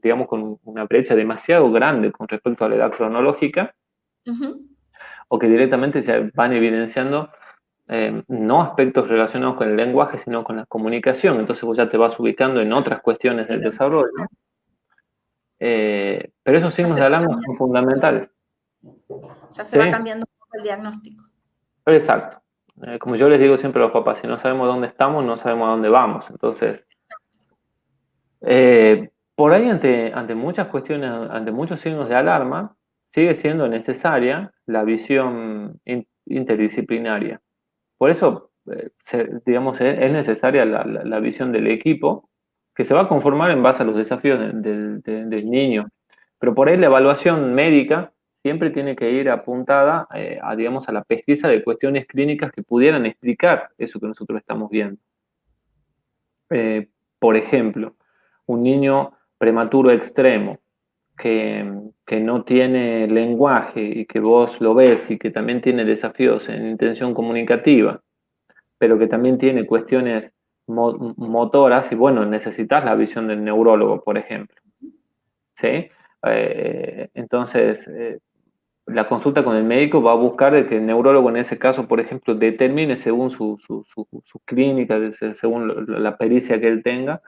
[SPEAKER 2] digamos, con una brecha demasiado grande con respecto a la edad cronológica,
[SPEAKER 1] Ujú.
[SPEAKER 2] o que directamente ya van evidenciando no aspectos relacionados con el lenguaje, sino con la comunicación. Entonces vos ya te vas ubicando en otras cuestiones del desarrollo.
[SPEAKER 1] Exacto.
[SPEAKER 2] Pero esos
[SPEAKER 1] Ya
[SPEAKER 2] signos
[SPEAKER 1] se
[SPEAKER 2] de
[SPEAKER 1] va
[SPEAKER 2] alarma son
[SPEAKER 1] cambiando,
[SPEAKER 2] fundamentales.
[SPEAKER 1] ya se
[SPEAKER 2] ¿Sí?
[SPEAKER 1] va cambiando un poco el diagnóstico.
[SPEAKER 2] Exacto. como yo les digo siempre a los papás, si no sabemos dónde estamos, no sabemos a dónde vamos. Entonces, por ahí ante muchas cuestiones, ante muchos signos de alarma, sigue siendo necesaria la visión interdisciplinaria. Por eso, digamos, es necesaria la visión del equipo que se va a conformar en base a los desafíos del niño. Pero por ahí la evaluación médica siempre tiene que ir apuntada digamos, a la pesquisa de cuestiones clínicas que pudieran explicar eso que nosotros estamos viendo. Eh, por ejemplo, un niño prematuro extremo que no tiene lenguaje y que vos lo ves y que también tiene desafíos en intención comunicativa, pero que también tiene cuestiones motoras y bueno, necesitas la visión del neurólogo, por ejemplo. ¿Sí? Entonces, la consulta con el médico va a buscar de que el neurólogo en ese caso, por ejemplo, determine según su clínica, según la pericia que él tenga,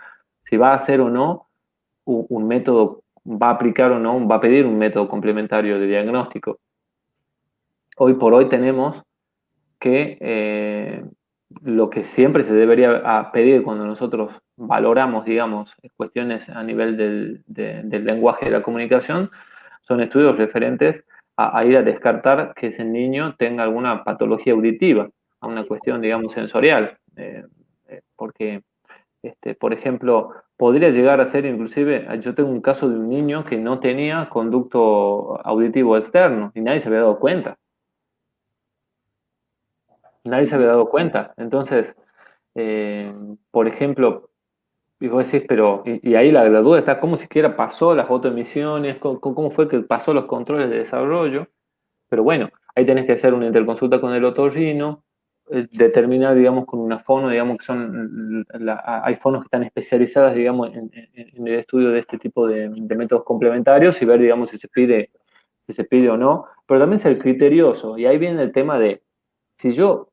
[SPEAKER 2] si va a hacer o no un método, va a aplicar o no, va a pedir un método complementario de diagnóstico. Hoy por hoy tenemos que lo que siempre se debería pedir cuando nosotros valoramos, digamos, cuestiones a nivel del lenguaje de la comunicación, son estudios referentes a ir a descartar que ese niño tenga alguna patología auditiva, a una cuestión, digamos, sensorial. Porque, por ejemplo, podría llegar a ser inclusive, yo tengo un caso de un niño que no tenía conducto auditivo externo y nadie se había dado cuenta. Nadie se había dado cuenta. Entonces, por ejemplo, y vos decís, pero, y ahí la duda está, ¿cómo siquiera pasó las autoemisiones? ¿Cómo fue que pasó los controles de desarrollo? Pero bueno, ahí tenés que hacer una interconsulta con el otorrino, determinar, digamos, con una fono, digamos, que son, hay fonos que están especializadas, digamos, en el estudio de este tipo de métodos complementarios y ver, digamos, si se pide o no, pero también ser criterioso. Y ahí viene el tema de, si yo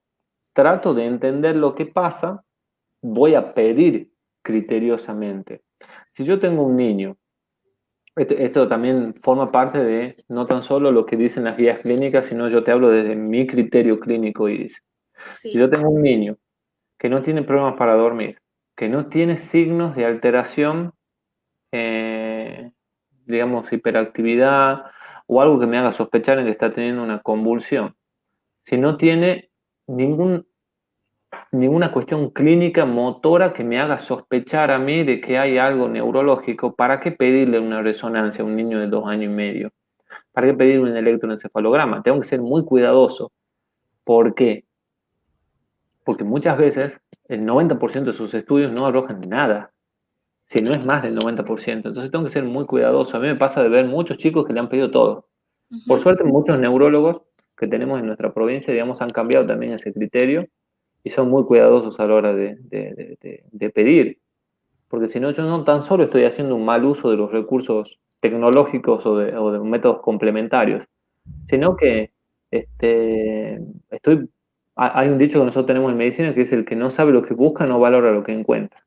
[SPEAKER 2] trato de entender lo que pasa, voy a pedir criteriosamente. Si yo tengo un niño, esto también forma parte de no tan solo lo que dicen las guías clínicas, sino yo te hablo desde mi criterio clínico, Iris. Si yo tengo un niño que no tiene problemas para dormir, que no tiene signos de alteración, digamos, hiperactividad o algo que me haga sospechar en que está teniendo una convulsión, si no tiene ninguna cuestión clínica motora que me haga sospechar a mí de que hay algo neurológico, ¿para qué pedirle una resonancia a un niño de 2 años y medio? ¿Para qué pedirle un electroencefalograma? Tengo que ser muy cuidadoso. ¿Por qué? Porque muchas veces el 90% de sus estudios no arrojan nada, si no es más del 90%. Entonces tengo que ser muy cuidadoso. A mí me pasa de ver muchos chicos que le han pedido todo. Por suerte, muchos neurólogos que tenemos en nuestra provincia, digamos, han cambiado también ese criterio y son muy cuidadosos a la hora de pedir. Porque si no, yo no tan solo estoy haciendo un mal uso de los recursos tecnológicos o de métodos complementarios, sino que hay un dicho que nosotros tenemos en medicina que es el que no sabe lo que busca no valora lo que encuentra.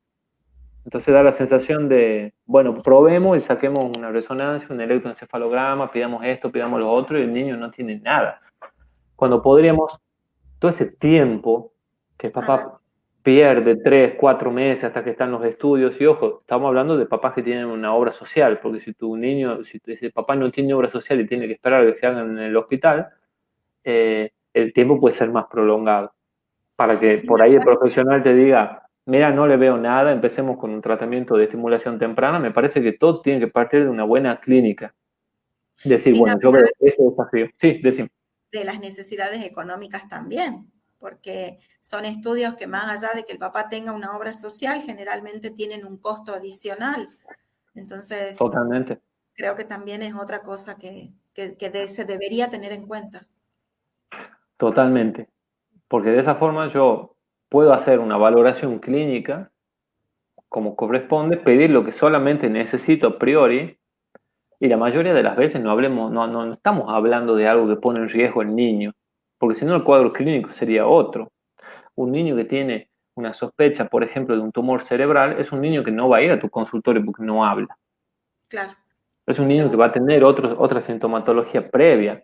[SPEAKER 2] Entonces da la sensación de, bueno, probemos y saquemos una resonancia, un electroencefalograma, pidamos esto, pidamos lo otro, y el niño no tiene nada. Cuando podríamos, todo ese tiempo que el papá pierde 3, 4 meses hasta que están los estudios, y ojo, estamos hablando de papás que tienen una obra social, porque si tu niño, si el papá no tiene obra social y tiene que esperar a que se hagan en el hospital, el tiempo puede ser más prolongado. Para que por ahí el profesional te diga, mira, no le veo nada, empecemos con un tratamiento de estimulación temprana, me parece que todo tiene que partir de una buena clínica. Decir,
[SPEAKER 1] Sin
[SPEAKER 2] bueno, yo
[SPEAKER 1] hablar
[SPEAKER 2] veo este desafío. Sí, decime.
[SPEAKER 1] de las necesidades económicas también, porque son estudios que más allá de que el papá tenga una obra social, generalmente tienen un costo adicional. Entonces,
[SPEAKER 2] Totalmente.
[SPEAKER 1] creo que también es otra cosa que se debería tener en cuenta.
[SPEAKER 2] Totalmente. Porque de esa forma yo puedo hacer una valoración clínica como corresponde, pedir lo que solamente necesito a priori, y la mayoría de las veces no estamos hablando de algo que pone en riesgo al niño, porque si no el cuadro clínico sería otro. Un niño que tiene una sospecha, por ejemplo, de un tumor cerebral, es un niño que no va a ir a tu consultorio porque no habla.
[SPEAKER 1] Claro.
[SPEAKER 2] Es un niño que va a tener otra sintomatología previa.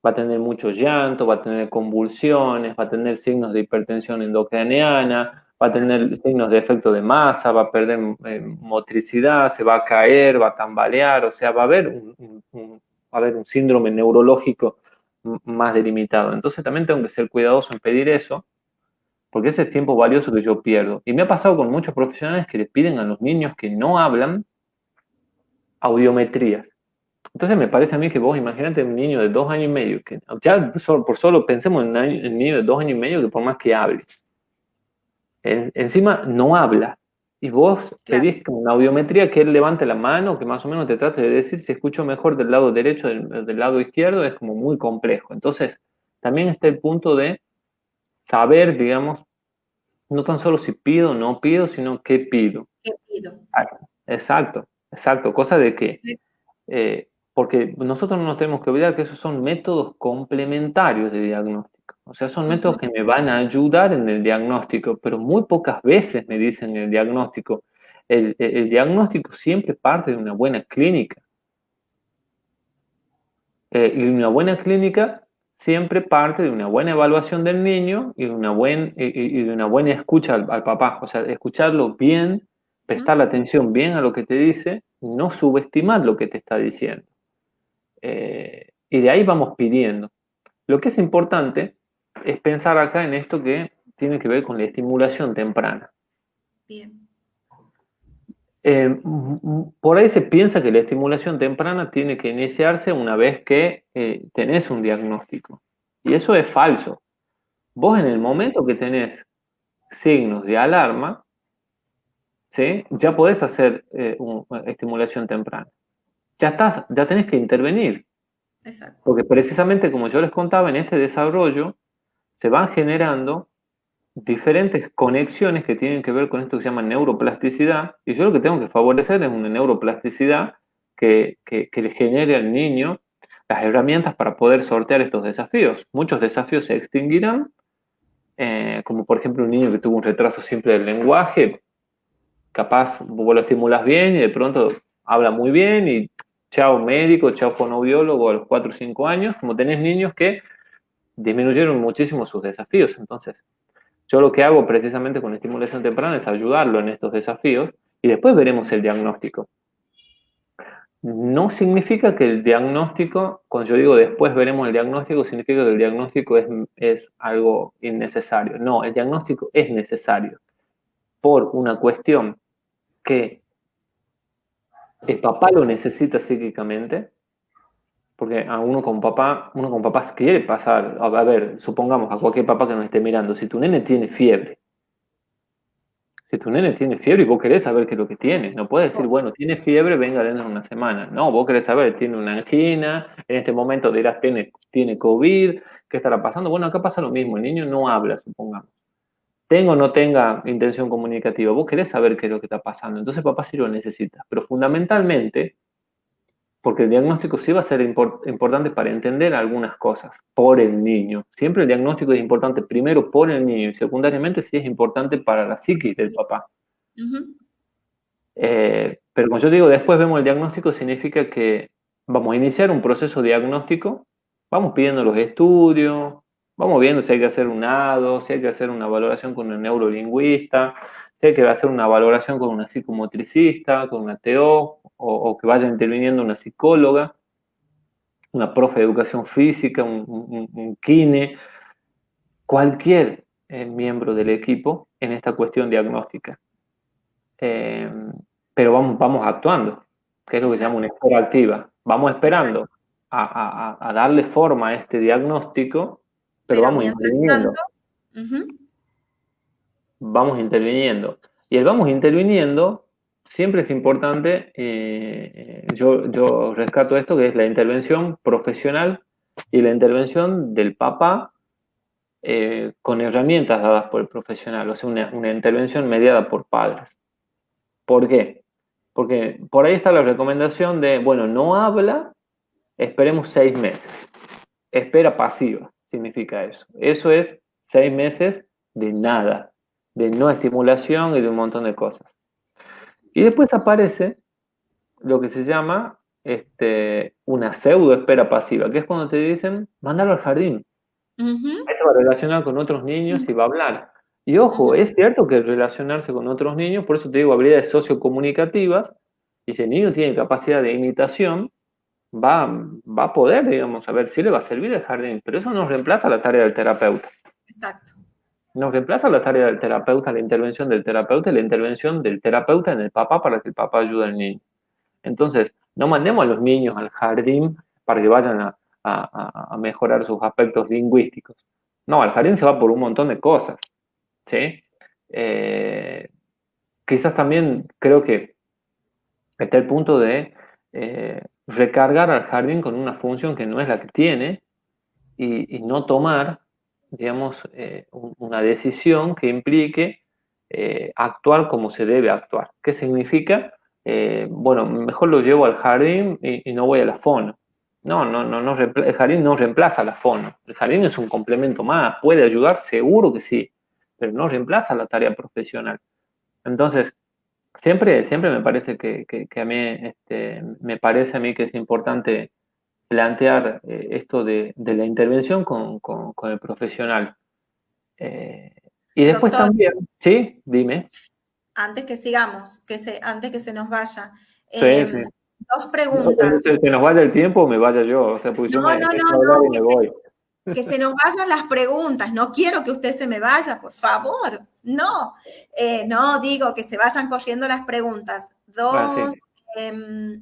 [SPEAKER 2] va a tener mucho llanto, va a tener convulsiones, va a tener signos de hipertensión endocraniana, va a tener signos de efecto de masa, va a perder motricidad, se va a caer, va a tambalear, o sea, va a haber un síndrome neurológico más delimitado. Entonces también tengo que ser cuidadoso en pedir eso, porque ese es tiempo valioso que yo pierdo. Y me ha pasado con muchos profesionales que les piden a los niños que no hablan audiometrías. Entonces me parece a mí que vos imagínate un niño de 2 años y medio, que ya por solo pensemos en un niño de 2 años y medio que por más que hable, encima no habla. Y vos
[SPEAKER 1] Claro.
[SPEAKER 2] pedís una audiometría que él levante la mano, que más o menos te trate de decir si escucho mejor del lado derecho o del lado izquierdo, es como muy complejo. Entonces, también está el punto de saber, digamos, no tan solo si pido o no pido, sino qué pido.
[SPEAKER 1] ¿Qué pido?
[SPEAKER 2] Ah, exacto, exacto. Cosa de que, porque nosotros no nos tenemos que olvidar que esos son métodos complementarios de diagnóstico. O sea, son métodos que me van a ayudar en el diagnóstico, pero muy pocas veces me dicen el diagnóstico. El diagnóstico siempre parte de una buena clínica. Y una buena clínica siempre parte de una buena evaluación del niño y de una buena escucha al papá. O sea, escucharlo bien, prestarle atención bien a lo que te dice, no subestimar lo que te está diciendo. Y de ahí vamos pidiendo. Lo que es importante es pensar acá en esto que tiene que ver con la estimulación temprana.
[SPEAKER 1] Bien.
[SPEAKER 2] Por ahí se piensa que la estimulación temprana tiene que iniciarse una vez que tenés un diagnóstico. Y eso es falso. Vos en el momento que tenés signos de alarma, ¿sí? Ya podés hacer una estimulación temprana. Ya tenés que intervenir.
[SPEAKER 1] Exacto.
[SPEAKER 2] Porque precisamente como yo les contaba, en este desarrollo se van generando diferentes conexiones que tienen que ver con esto que se llama neuroplasticidad, y yo lo que tengo que favorecer es una neuroplasticidad que le genere al niño las herramientas para poder sortear estos desafíos. Muchos desafíos se extinguirán, como por ejemplo un niño que tuvo un retraso simple del lenguaje, capaz vos lo estimulas bien y de pronto habla muy bien y chao médico, chao fonoaudiólogo a los 4 o 5 años, como tenés niños que disminuyeron muchísimo sus desafíos. Entonces, yo lo que hago precisamente con estimulación temprana es ayudarlo en estos desafíos y después veremos el diagnóstico. No significa que el diagnóstico, cuando yo digo después veremos el diagnóstico, significa que el diagnóstico es algo innecesario. No, el diagnóstico es necesario por una cuestión que el papá lo necesita psíquicamente, porque a uno con papá quiere pasar, a ver, supongamos a cualquier papá que nos esté mirando, si tu nene tiene fiebre, si tu nene tiene fiebre y vos querés saber qué es lo que tiene, no puedes decir, bueno, tiene fiebre, venga dentro de una semana. No, vos querés saber, tiene una angina, en este momento dirás, tiene COVID, ¿qué estará pasando? Bueno, acá pasa lo mismo, el niño no habla, supongamos. Tenga o no tenga intención comunicativa, vos querés saber qué es lo que está pasando. Entonces papá sí lo necesita, pero fundamentalmente, porque el diagnóstico sí va a ser importante para entender algunas cosas por el niño. Siempre el diagnóstico es importante primero por el niño y secundariamente sí es importante para la psiquis del papá. Pero como yo digo, después vemos el diagnóstico, significa que vamos a iniciar un proceso diagnóstico, vamos pidiendo los estudios, vamos viendo si hay que hacer un ADO, si hay que hacer una valoración con un neurolingüista, si hay que hacer una valoración con una psicomotricista, con una TO, o que vaya interviniendo una psicóloga, una profe de educación física, un kine, cualquier miembro del equipo en esta cuestión diagnóstica. Pero vamos actuando, que es lo que se llama una espera activa. Vamos esperando a darle forma a este diagnóstico, pero vamos
[SPEAKER 1] mientras
[SPEAKER 2] interviniendo.
[SPEAKER 1] tanto,
[SPEAKER 2] Vamos interviniendo. Y el vamos interviniendo siempre es importante, yo rescato esto, que es la intervención profesional y la intervención del papá con herramientas dadas por el profesional, o sea, una intervención mediada por padres. ¿Por qué? Porque por ahí está la recomendación de, bueno, no habla, esperemos 6 meses. Espera pasiva, significa eso. Eso es 6 meses de nada, de no estimulación y de un montón de cosas. Y después aparece lo que se llama una pseudo espera pasiva, que es cuando te dicen, mándalo al jardín.
[SPEAKER 1] Ujú,
[SPEAKER 2] Ahí se va a relacionar con otros niños y va a hablar. Y ojo,
[SPEAKER 1] ujú.
[SPEAKER 2] es cierto que relacionarse con otros niños, por eso te digo, habilidades sociocomunicativas, y si el niño tiene capacidad de imitación, va, va a poder, digamos, a ver si le va a servir el jardín, pero eso no reemplaza la tarea del terapeuta.
[SPEAKER 1] Exacto.
[SPEAKER 2] No reemplaza la tarea del terapeuta, la intervención del terapeuta y la intervención del terapeuta en el papá para que el papá ayude al niño. Entonces, no mandemos a los niños al jardín para que vayan a mejorar sus aspectos lingüísticos. No, al jardín se va por un montón de cosas, ¿sí? Eh, Quizás también creo que está el punto de recargar al jardín con una función que no es la que tiene y no tomar, digamos, una decisión que implique actuar como se debe actuar. ¿Qué significa? Bueno, mejor lo llevo al jardín y no voy a la fono. No, el jardín no reemplaza la fono. El jardín es un complemento más, puede ayudar, seguro que sí, pero no reemplaza la tarea profesional. Entonces, siempre me parece que a mí, me parece a mí que es importante plantear esto de la intervención con el profesional. Eh, y después
[SPEAKER 1] Doctor,
[SPEAKER 2] también, ¿sí? Dime.
[SPEAKER 1] antes que sigamos, antes que se nos vaya,
[SPEAKER 2] Sí, sí.
[SPEAKER 1] dos preguntas.
[SPEAKER 2] Que nos vaya el tiempo o me vaya yo, o sea, pues yo
[SPEAKER 1] No,
[SPEAKER 2] me
[SPEAKER 1] no,
[SPEAKER 2] empiezo
[SPEAKER 1] no,
[SPEAKER 2] a hablar
[SPEAKER 1] no,
[SPEAKER 2] y me voy.
[SPEAKER 1] que se nos vayan las preguntas. No quiero que usted se me vaya, por favor. No, no digo que se vayan corriendo las preguntas.
[SPEAKER 2] Ah, sí.
[SPEAKER 1] Dos,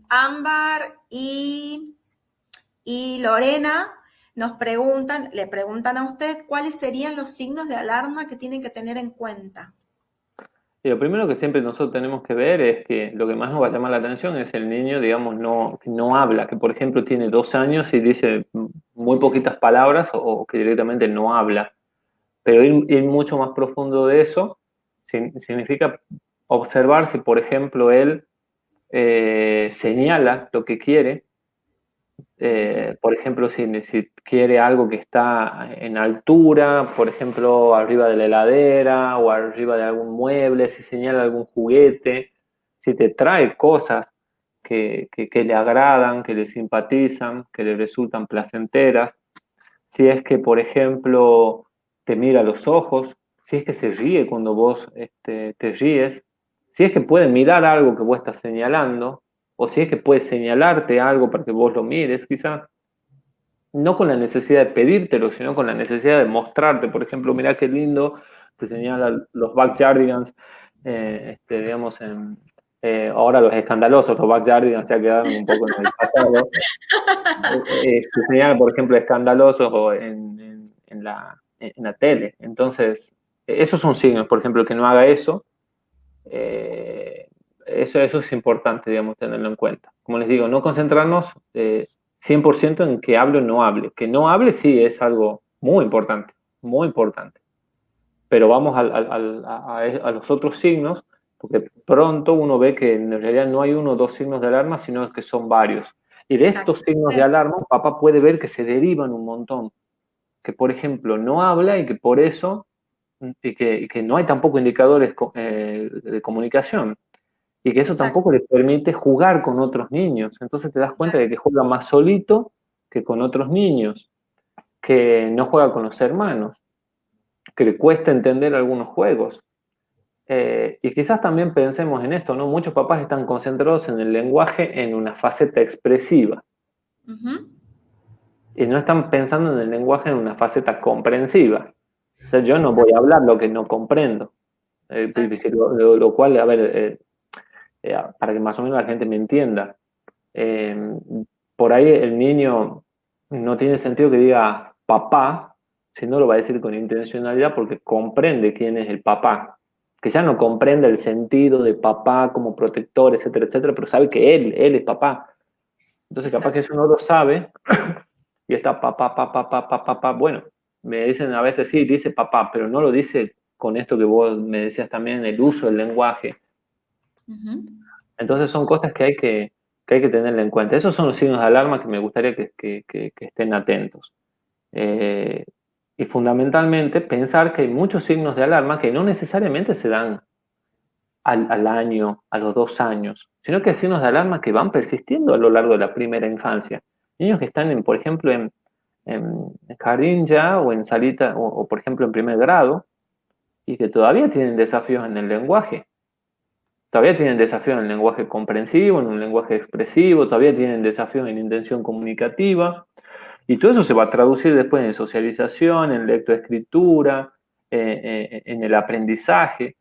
[SPEAKER 1] Ámbar y Lorena nos preguntan, le preguntan a usted cuáles serían los signos de alarma que tienen que tener en cuenta.
[SPEAKER 2] Y lo primero que siempre nosotros tenemos que ver es que lo que más nos va a llamar la atención es el niño, digamos, que no habla, que por ejemplo tiene 2 años y dice muy poquitas palabras o que directamente no habla. Pero ir mucho más profundo de eso significa observar si, por ejemplo, él señala lo que quiere. Por ejemplo, si quiere algo que está en altura, por ejemplo, arriba de la heladera o arriba de algún mueble, si señala algún juguete, si te trae cosas que le agradan, que le simpatizan, que le resultan placenteras, si es que, por ejemplo, te mira a los ojos, si es que se ríe cuando vos te ríes, si es que puede mirar algo que vos estás señalando, o si es que puede señalarte algo para que vos lo mires, quizá no con la necesidad de pedírtelo, sino con la necesidad de mostrarte. Por ejemplo, mirá qué lindo, te señala los backyardigans, digamos, ahora los escandalosos, los backyardigans ya quedaron un poco en el pasado, se señala, por ejemplo, escandalosos o en la tele. Entonces, esos son signos, por ejemplo, que no haga eso, eso es importante, digamos, tenerlo en cuenta. Como les digo, no concentrarnos 100% en que hable o no hable. Que no hable sí es algo muy importante. Pero vamos a los otros signos, porque pronto uno ve que en realidad no hay uno o dos signos de alarma, sino que son varios. Y de estos
[SPEAKER 1] Exacto.
[SPEAKER 2] signos de alarma, papá puede ver que se derivan un montón. Que, por ejemplo, no habla y que por eso, y que no hay tampoco indicadores de comunicación. Y que eso
[SPEAKER 1] Exacto,
[SPEAKER 2] tampoco le permite jugar con otros niños. Entonces te das cuenta de que
[SPEAKER 1] exacto,
[SPEAKER 2] juega más solito que con otros niños, que no juega con los hermanos, que le cuesta entender algunos juegos. Y quizás también pensemos en esto, ¿no? Muchos papás están concentrados en el lenguaje en una faceta expresiva
[SPEAKER 1] ujú,
[SPEAKER 2] y no están pensando en el lenguaje en una faceta comprensiva. O sea, yo no voy
[SPEAKER 1] exacto,
[SPEAKER 2] a hablar lo que no comprendo.
[SPEAKER 1] exacto,
[SPEAKER 2] Lo cual, a ver, para que más o menos la gente me entienda, eh, por ahí el niño no tiene sentido que diga papá, sino lo va a decir con intencionalidad porque comprende quién es el papá. Que ya no comprende el sentido de papá como protector, etcétera, etcétera, pero sabe que él es papá. Entonces, capaz que
[SPEAKER 1] exacto,
[SPEAKER 2] eso no lo sabe y está papá, papá, papá, papá. Bueno, me dicen a veces sí, dice papá, pero no lo dice con esto que vos me decías también, el uso del lenguaje.
[SPEAKER 1] ujú,
[SPEAKER 2] Entonces son cosas que hay que tener en cuenta. Esos son los signos de alarma que me gustaría que estén atentos. Eh, y fundamentalmente pensar que hay muchos signos de alarma que no necesariamente se dan al año, a los 2 años. sino que hay signos de alarma que van persistiendo a lo largo de la primera infancia. Niños que están, por ejemplo, en jardín ya, o en salita, o por ejemplo en primer grado, y que todavía tienen desafíos en el lenguaje. Todavía tienen desafíos en el lenguaje comprensivo, en un lenguaje expresivo, todavía tienen desafíos en intención comunicativa, y todo eso se va a traducir después en socialización, en lectoescritura, en el aprendizaje.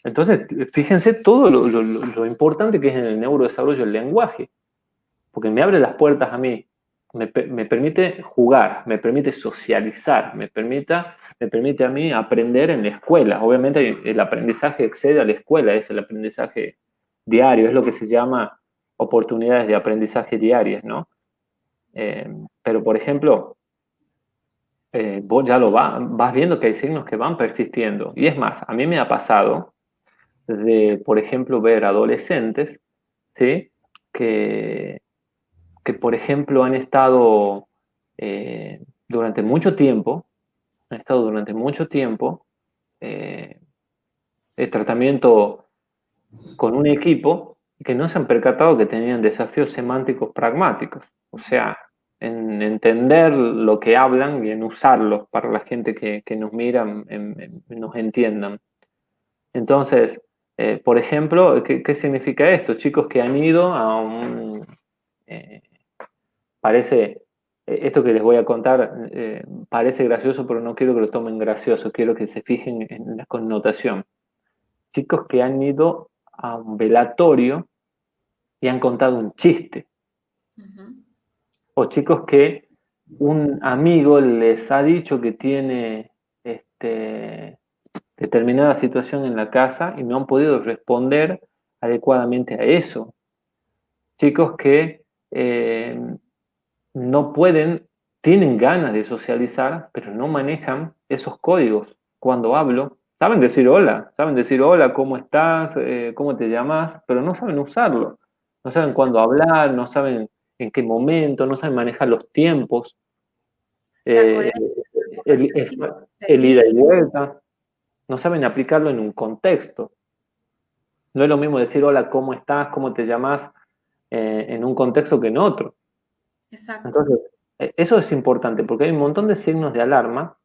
[SPEAKER 2] Entonces, fíjense todo lo importante que es en el neurodesarrollo el lenguaje, porque me abre las puertas a mí, me permite jugar, me permite socializar, me permite a mí aprender en la escuela. Obviamente el aprendizaje excede a la escuela, es el aprendizaje diario, es lo que se llama oportunidades de aprendizaje diarias, ¿no? Pero, por ejemplo, vos ya vas viendo que hay signos que van persistiendo. Y es más, a mí me ha pasado de, por ejemplo, ver adolescentes, ¿sí? Que por ejemplo, han estado durante mucho tiempo, de tratamiento con un equipo y que no se han percatado que tenían desafíos semánticos pragmáticos. O sea, en entender lo que hablan y en usarlos para la gente que nos mira, nos entiendan. Entonces, por ejemplo, ¿qué significa esto? Chicos que han ido a un... parece, esto que les voy a contar parece gracioso, pero no quiero que lo tomen gracioso, quiero que se fijen en la connotación. Chicos que han ido a un velatorio y han contado un chiste. O chicos que un amigo les ha dicho que tiene determinada situación en la casa y no han podido responder adecuadamente a eso. Chicos que no pueden, tienen ganas de socializar, pero no manejan esos códigos. Cuando hablo, saben decir hola, ¿cómo estás? ¿Cómo te llamas? Pero no saben usarlo. No saben cuándo hablar, no saben en qué momento, no saben manejar los tiempos,
[SPEAKER 1] La coherencia,
[SPEAKER 2] el ida y vuelta, no saben aplicarlo en un contexto. No es lo mismo decir hola, ¿cómo estás? ¿Cómo te llamas? En un contexto que en otro.
[SPEAKER 1] Exacto.
[SPEAKER 2] Entonces, eso es importante porque hay un montón de signos de alarma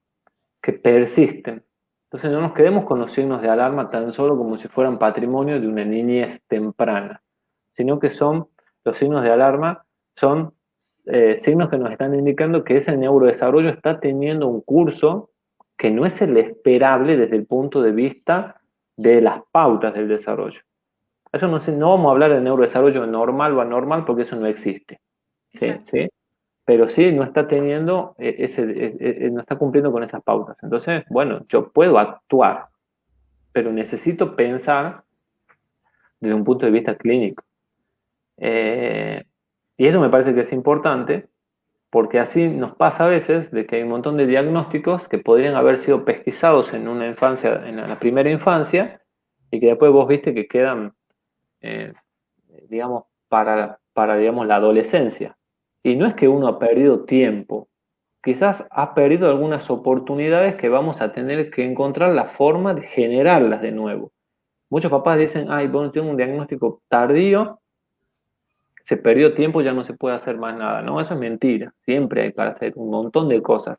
[SPEAKER 2] que persisten. Entonces, no nos quedemos con los signos de alarma tan solo como si fueran patrimonio de una niñez temprana, sino que los signos de alarma son signos que nos están indicando que ese neurodesarrollo está teniendo un curso que no es el esperable desde el punto de vista de las pautas del desarrollo. Eso no vamos a hablar de neurodesarrollo normal o anormal porque eso no existe. ¿Sí? Pero sí no está teniendo no está cumpliendo con esas pautas. Entonces, bueno, yo puedo actuar, pero necesito pensar desde un punto de vista clínico. Y eso me parece que es importante, porque así nos pasa a veces de que hay un montón de diagnósticos que podrían haber sido pesquisados en una infancia, en la primera infancia, y que después vos viste que quedan, digamos, digamos, la adolescencia. Y no es que uno ha perdido tiempo, quizás ha perdido algunas oportunidades que vamos a tener que encontrar la forma de generarlas de nuevo. Muchos papás dicen, ay, bueno, tengo un diagnóstico tardío, se perdió tiempo, ya no se puede hacer más nada. No, eso es mentira. Siempre hay para hacer un montón de cosas.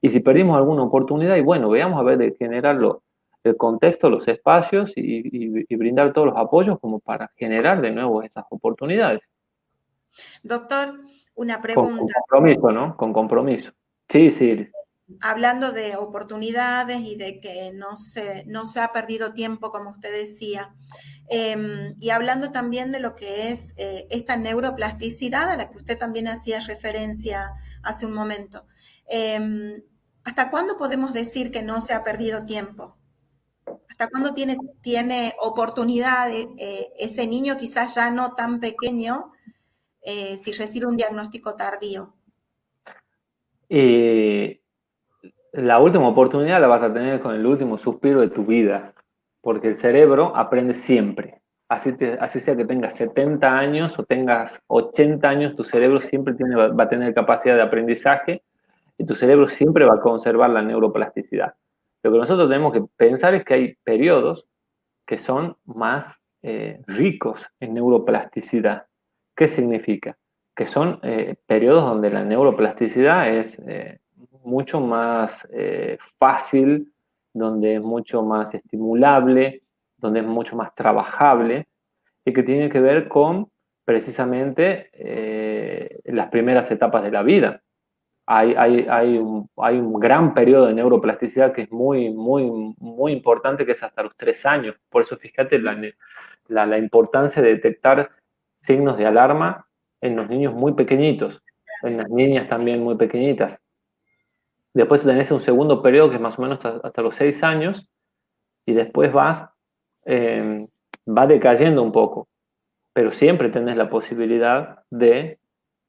[SPEAKER 2] Y si perdimos alguna oportunidad, y bueno, veamos a ver de generarlo, el contexto, los espacios y brindar todos los apoyos como para generar de nuevo esas oportunidades.
[SPEAKER 1] Doctor, una
[SPEAKER 2] Con
[SPEAKER 1] pregunta.
[SPEAKER 2] compromiso, ¿no? Con compromiso. Sí, sí.
[SPEAKER 1] Hablando de oportunidades y de que no se ha perdido tiempo, como usted decía, y hablando también de lo que es esta neuroplasticidad a la que usted también hacía referencia hace un momento. ¿Hasta cuándo podemos decir que no se ha perdido tiempo? ¿Hasta cuándo tiene oportunidad ese niño, quizás ya no tan pequeño, si recibe un diagnóstico tardío?
[SPEAKER 2] La última oportunidad la vas a tener con el último suspiro de tu vida, porque el cerebro aprende siempre. Así sea que tengas 70 años o tengas 80 años, tu cerebro siempre va a tener capacidad de aprendizaje y tu cerebro siempre va a conservar la neuroplasticidad. Lo que nosotros tenemos que pensar es que hay periodos que son más ricos en neuroplasticidad. ¿Qué significa? Que son periodos donde la neuroplasticidad es mucho más fácil, donde es mucho más estimulable, donde es mucho más trabajable y que tiene que ver con precisamente las primeras etapas de la vida. Hay un gran periodo de neuroplasticidad que es muy importante, que es hasta los 3 años. Por eso fíjate la importancia de detectar signos de alarma en los niños muy pequeñitos, en las niñas también muy pequeñitas. Después tenés un segundo periodo que es más o menos hasta los 6 años y después va decayendo un poco, pero siempre tenés la posibilidad de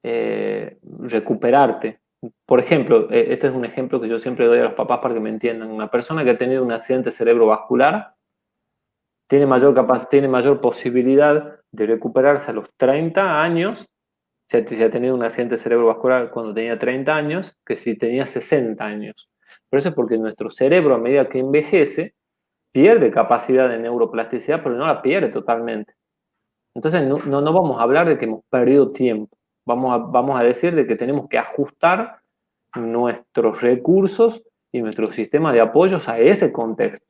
[SPEAKER 2] recuperarte. Por ejemplo, este es un ejemplo que yo siempre doy a los papás para que me entiendan. Una persona que ha tenido un accidente cerebrovascular tiene mayor posibilidad de recuperarse a los 30 años, si ha tenido un accidente cerebrovascular cuando tenía 30 años, que si tenía 60 años. Por eso es porque nuestro cerebro, a medida que envejece, pierde capacidad de neuroplasticidad, pero no la pierde totalmente. Entonces no vamos a hablar de que hemos perdido tiempo, vamos a decir de que tenemos que ajustar nuestros recursos y nuestro sistema de apoyos a ese contexto.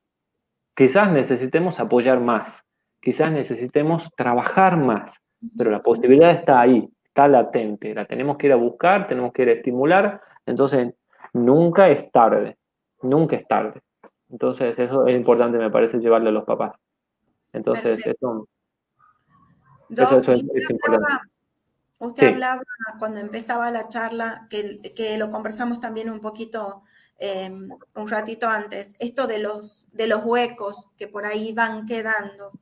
[SPEAKER 2] Quizás necesitemos apoyar más, quizás necesitemos trabajar más, pero la posibilidad está ahí, está latente, la tenemos que ir a buscar, tenemos que ir a estimular, entonces nunca es tarde, nunca es tarde. Entonces eso es importante, me parece, llevarle a los papás. Entonces
[SPEAKER 1] Perfecto.
[SPEAKER 2] eso
[SPEAKER 1] Doc,
[SPEAKER 2] es importante.
[SPEAKER 1] usted
[SPEAKER 2] Sí.
[SPEAKER 1] hablaba cuando empezaba la charla, que lo conversamos también un poquito, un ratito antes, esto de los huecos que por ahí van quedando.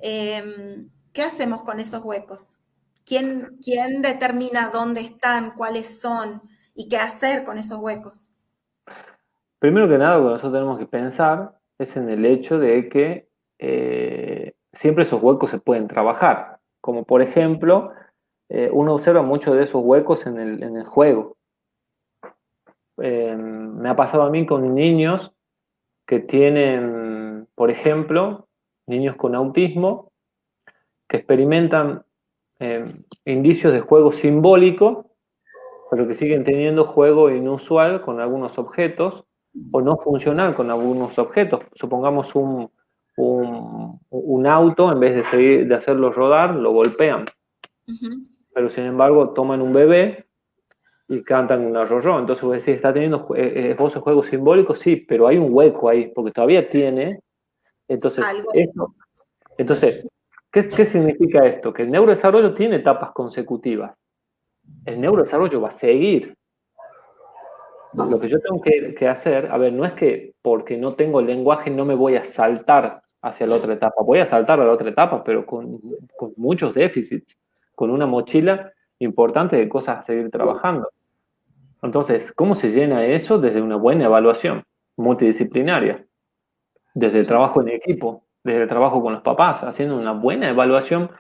[SPEAKER 1] ¿Qué hacemos con esos huecos? ¿Quién determina dónde están, cuáles son y qué hacer con esos huecos?
[SPEAKER 2] Primero que nada, lo que nosotros tenemos que pensar es en el hecho de que siempre esos huecos se pueden trabajar. Como por ejemplo, uno observa muchos de esos huecos en el juego. Me ha pasado a mí con niños que tienen, por ejemplo, niños con autismo que experimentan indicios de juego simbólico, pero que siguen teniendo juego inusual con algunos objetos o no funcional con algunos objetos. Supongamos un auto, en vez de hacerlo rodar, lo golpean. Pero sin embargo toman un bebé y cantan un arroyo. Entonces vos decís, ¿está teniendo esbozos de juego simbólico? Sí, pero hay un hueco ahí, porque todavía tiene. Entonces,
[SPEAKER 1] Algo.
[SPEAKER 2] entonces ¿qué significa esto? Que el neurodesarrollo tiene etapas consecutivas. El neurodesarrollo va a seguir. Lo que yo tengo que hacer, a ver, no es que porque no tengo lenguaje no me voy a saltar hacia la otra etapa. Voy a saltar a la otra etapa, pero con muchos déficits, con una mochila importante de cosas a seguir trabajando. Entonces, ¿cómo se llena eso? Desde una buena evaluación multidisciplinaria, desde el trabajo en equipo, desde el trabajo con los papás, haciendo una buena evaluación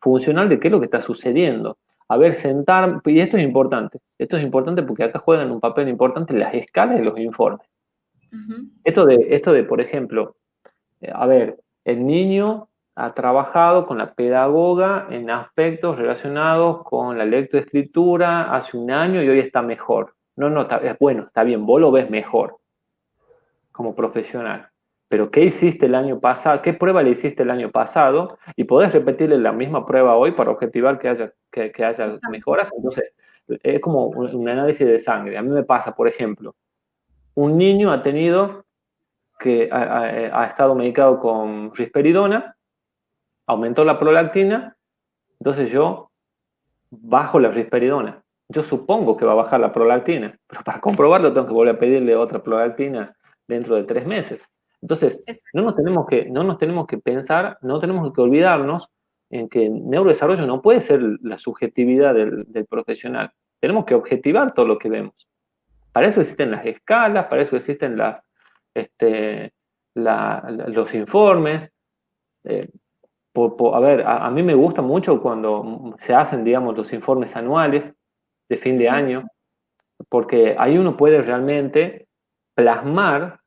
[SPEAKER 2] funcional de qué es lo que está sucediendo. A ver, sentar, y esto es importante porque acá juegan un papel importante las escalas de los informes. Esto de, por ejemplo, a ver, el niño ha trabajado con la pedagoga en aspectos relacionados con la lectoescritura hace un año y hoy está mejor. No, bueno, está bien, vos lo ves mejor como profesional. Pero ¿qué hiciste el año pasado? ¿Qué prueba le hiciste el año pasado? Y podés repetirle la misma prueba hoy para objetivar que haya mejoras. Entonces, es como un análisis de sangre. A mí me pasa, por ejemplo, un niño ha estado medicado con risperidona, aumentó la prolactina, entonces yo bajo la risperidona. Yo supongo que va a bajar la prolactina, pero para comprobarlo tengo que volver a pedirle otra prolactina dentro de 3 meses. Entonces, no nos tenemos que pensar, no tenemos que olvidarnos en que el neurodesarrollo no puede ser la subjetividad del profesional. Tenemos que objetivar todo lo que vemos. Para eso existen las escalas, para eso existen los informes. A ver, a mí me gusta mucho cuando se hacen, digamos, los informes anuales de fin de año, porque ahí uno puede realmente plasmar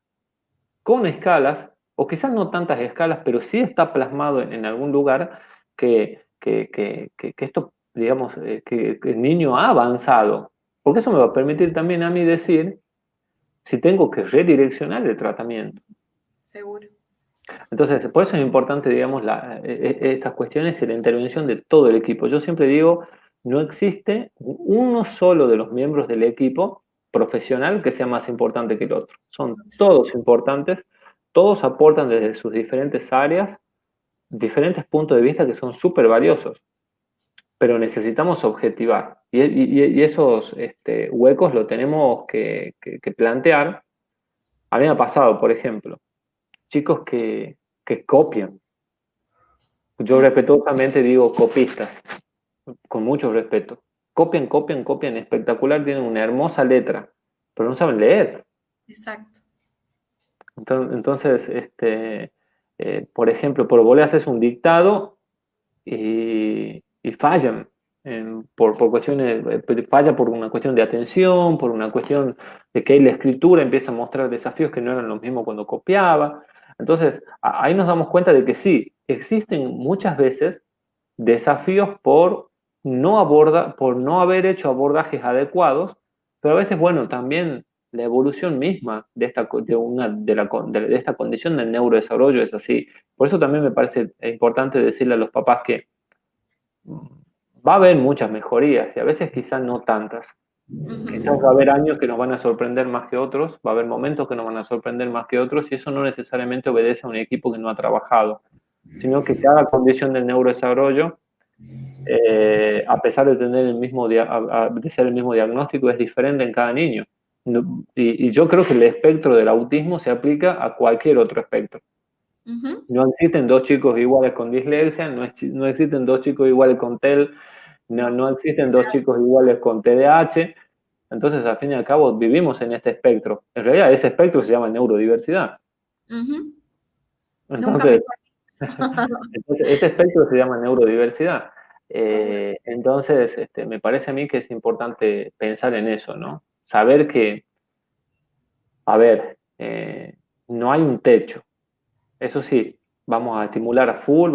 [SPEAKER 2] con escalas o quizás no tantas escalas, pero sí está plasmado en algún lugar que esto, digamos, que el niño ha avanzado. Porque eso me va a permitir también a mí decir si tengo que redireccionar el tratamiento.
[SPEAKER 1] Seguro.
[SPEAKER 2] Entonces, por eso es importante, digamos, estas cuestiones y la intervención de todo el equipo. Yo siempre digo, no existe uno solo de los miembros del equipo profesional que sea más importante que el otro. Son todos importantes, todos aportan desde sus diferentes áreas, diferentes puntos de vista que son súper valiosos, pero necesitamos objetivar. Y esos huecos lo tenemos que plantear. A mí me ha pasado, por ejemplo, chicos que copian. Yo respetuosamente digo copistas, con mucho respeto. Copian, copian, copian, espectacular, tienen una hermosa letra, pero no saben leer.
[SPEAKER 1] Exacto.
[SPEAKER 2] Entonces, por ejemplo, vos le haces un dictado y fallan por cuestiones, falla por una cuestión de atención, por una cuestión de que ahí la escritura empieza a mostrar desafíos que no eran los mismos cuando copiaba. Entonces, ahí nos damos cuenta de que sí, existen muchas veces desafíos por no haber hecho abordajes adecuados, pero a veces, bueno, también la evolución misma de esta condición del neurodesarrollo es así. Por eso también me parece importante decirle a los papás que va a haber muchas mejorías y a veces quizás no tantas. Quizás va a haber años que nos van a sorprender más que otros, va a haber momentos que nos van a sorprender más que otros y eso no necesariamente obedece a un equipo que no ha trabajado, sino que cada condición del neurodesarrollo, a pesar de tener de ser el mismo diagnóstico, es diferente en cada niño. Y yo creo que el espectro del autismo se aplica a cualquier otro espectro. No existen dos chicos iguales con dislexia, no existen dos chicos iguales con TEL, no existen dos chicos iguales con TDAH. Entonces, al fin y al cabo, vivimos en este espectro. En realidad, ese espectro se llama neurodiversidad.
[SPEAKER 1] Nunca me...
[SPEAKER 2] Entonces, ese espectro se llama neurodiversidad. Entonces, me parece a mí que es importante pensar en eso, ¿no? Saber que, a ver, no hay un techo. Eso sí, vamos a estimular a full,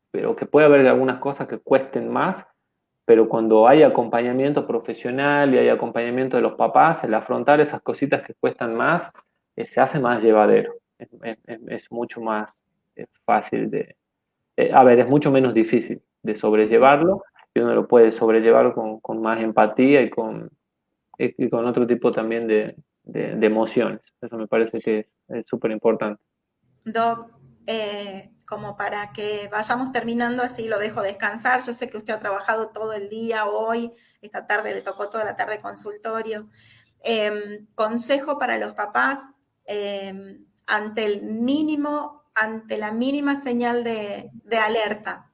[SPEAKER 2] pero que puede haber algunas cosas que cuesten más, pero cuando hay acompañamiento profesional y hay acompañamiento de los papás, el afrontar esas cositas que cuestan más, se hace más llevadero, es mucho más fácil es mucho menos difícil de sobrellevarlo y uno lo puede sobrellevar con más empatía y con otro tipo también de emociones. Eso me parece que es súper importante.
[SPEAKER 1] Doc, como para que vayamos terminando, así lo dejo descansar. Yo sé que usted ha trabajado todo el día hoy, esta tarde le tocó toda la tarde consultorio. Consejo para los papás ante la mínima señal de alerta.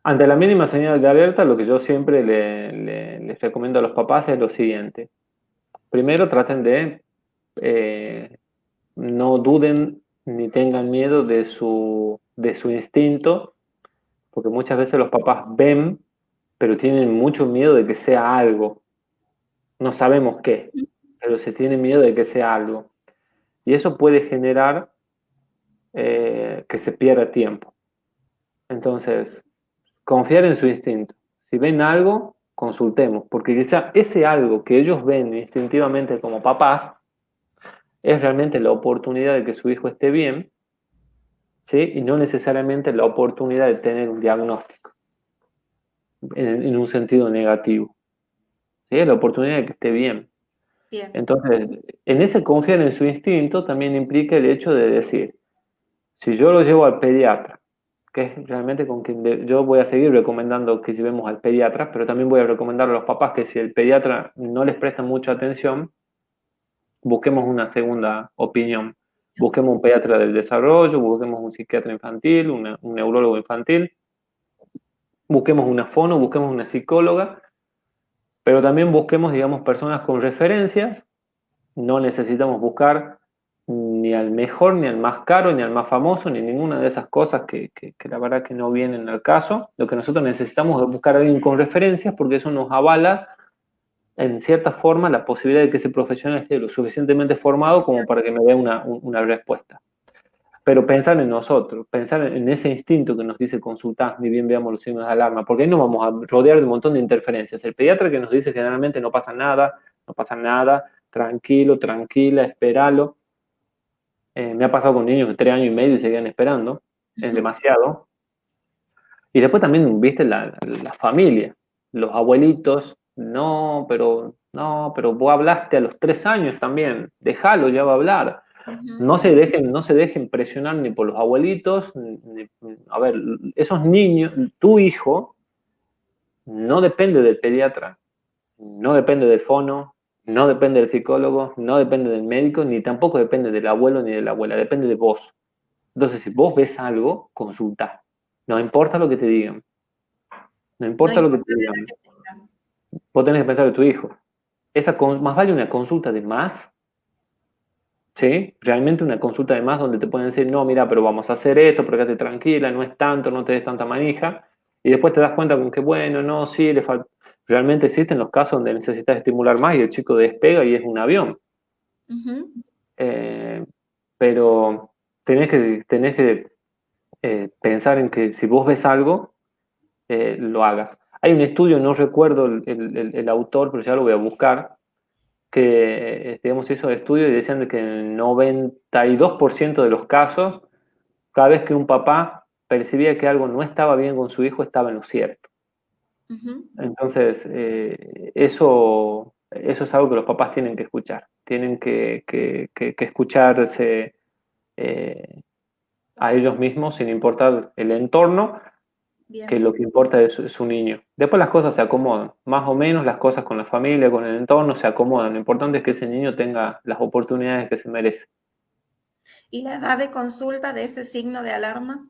[SPEAKER 2] Ante la mínima señal de alerta, lo que yo siempre les recomiendo a los papás es lo siguiente. Primero, traten de no duden ni tengan miedo de su instinto, porque muchas veces los papás ven, pero tienen mucho miedo de que sea algo. No sabemos qué, pero se tiene miedo de que sea algo. Y eso puede generar que se pierda tiempo. Entonces, confiar en su instinto. Si ven algo, consultemos, porque quizá ese algo que ellos ven instintivamente como papás es realmente la oportunidad de que su hijo esté bien, ¿sí? Y no necesariamente la oportunidad de tener un diagnóstico en un sentido negativo. ¿Sí? La oportunidad de que esté bien.
[SPEAKER 1] Bien.
[SPEAKER 2] Entonces, en ese confiar en su instinto también implica el hecho de decir, si yo lo llevo al pediatra, que es realmente con quien yo voy a seguir recomendando que llevemos al pediatra, pero también voy a recomendar a los papás que si el pediatra no les presta mucha atención, busquemos una segunda opinión. Busquemos un pediatra del desarrollo, busquemos un psiquiatra infantil, un neurólogo infantil, busquemos una fono, busquemos una psicóloga, pero también busquemos, digamos, personas con referencias. No necesitamos buscar ni al mejor, ni al más caro, ni al más famoso, ni ninguna de esas cosas que la verdad que no vienen al caso. Lo que nosotros necesitamos es buscar a alguien con referencias porque eso nos avala en cierta forma, la posibilidad de que ese profesional esté lo suficientemente formado como para que me dé una respuesta. Pero pensar en nosotros, pensar en ese instinto que nos dice consultar, ni bien veamos los signos de alarma, porque ahí nos vamos a rodear de un montón de interferencias. El pediatra que nos dice generalmente no pasa nada, tranquilo, tranquila, espéralo. Me ha pasado con niños de 3 años y medio y seguían esperando, es demasiado. Y después también, viste, la familia, los abuelitos, no, pero vos hablaste a los 3 años también, déjalo, ya va a hablar. No se dejen presionar ni por los abuelitos, a ver, esos niños, tu hijo no depende del pediatra, no depende del fono, no depende del psicólogo, no depende del médico, ni tampoco depende del abuelo ni de la abuela, depende de vos. Entonces, si vos ves algo, consultá. No importa lo que te digan. No
[SPEAKER 1] No
[SPEAKER 2] importa lo que
[SPEAKER 1] importa
[SPEAKER 2] te
[SPEAKER 1] la
[SPEAKER 2] digan.
[SPEAKER 1] edad que tenga.
[SPEAKER 2] Vos tenés que pensar de tu hijo. Más vale una consulta de más, ¿sí? Realmente una consulta de más donde te pueden decir, no, mira, pero vamos a hacer esto, pero quédate tranquila, no es tanto, no te des tanta manija. Y después te das cuenta con que, bueno, no, sí, le falta. Realmente existen los casos donde necesitas estimular más y el chico despega y es un avión. Eh, pero tenés que pensar en que si vos ves algo, lo hagas. Hay un estudio, no recuerdo el autor, pero ya lo voy a buscar, que digamos, hizo el estudio y decían de que en el 92% de los casos, cada vez que un papá percibía que algo no estaba bien con su hijo, estaba en lo cierto. Entonces, eso es algo que los papás tienen que escuchar. Tienen que escucharse a ellos mismos sin importar el entorno, que
[SPEAKER 1] Bien.
[SPEAKER 2] lo que importa es su niño. Después las cosas se acomodan, más o menos las cosas con la familia, con el entorno se acomodan. Lo importante es que ese niño tenga las oportunidades que se merece.
[SPEAKER 1] ¿Y la edad de consulta de ese signo de alarma?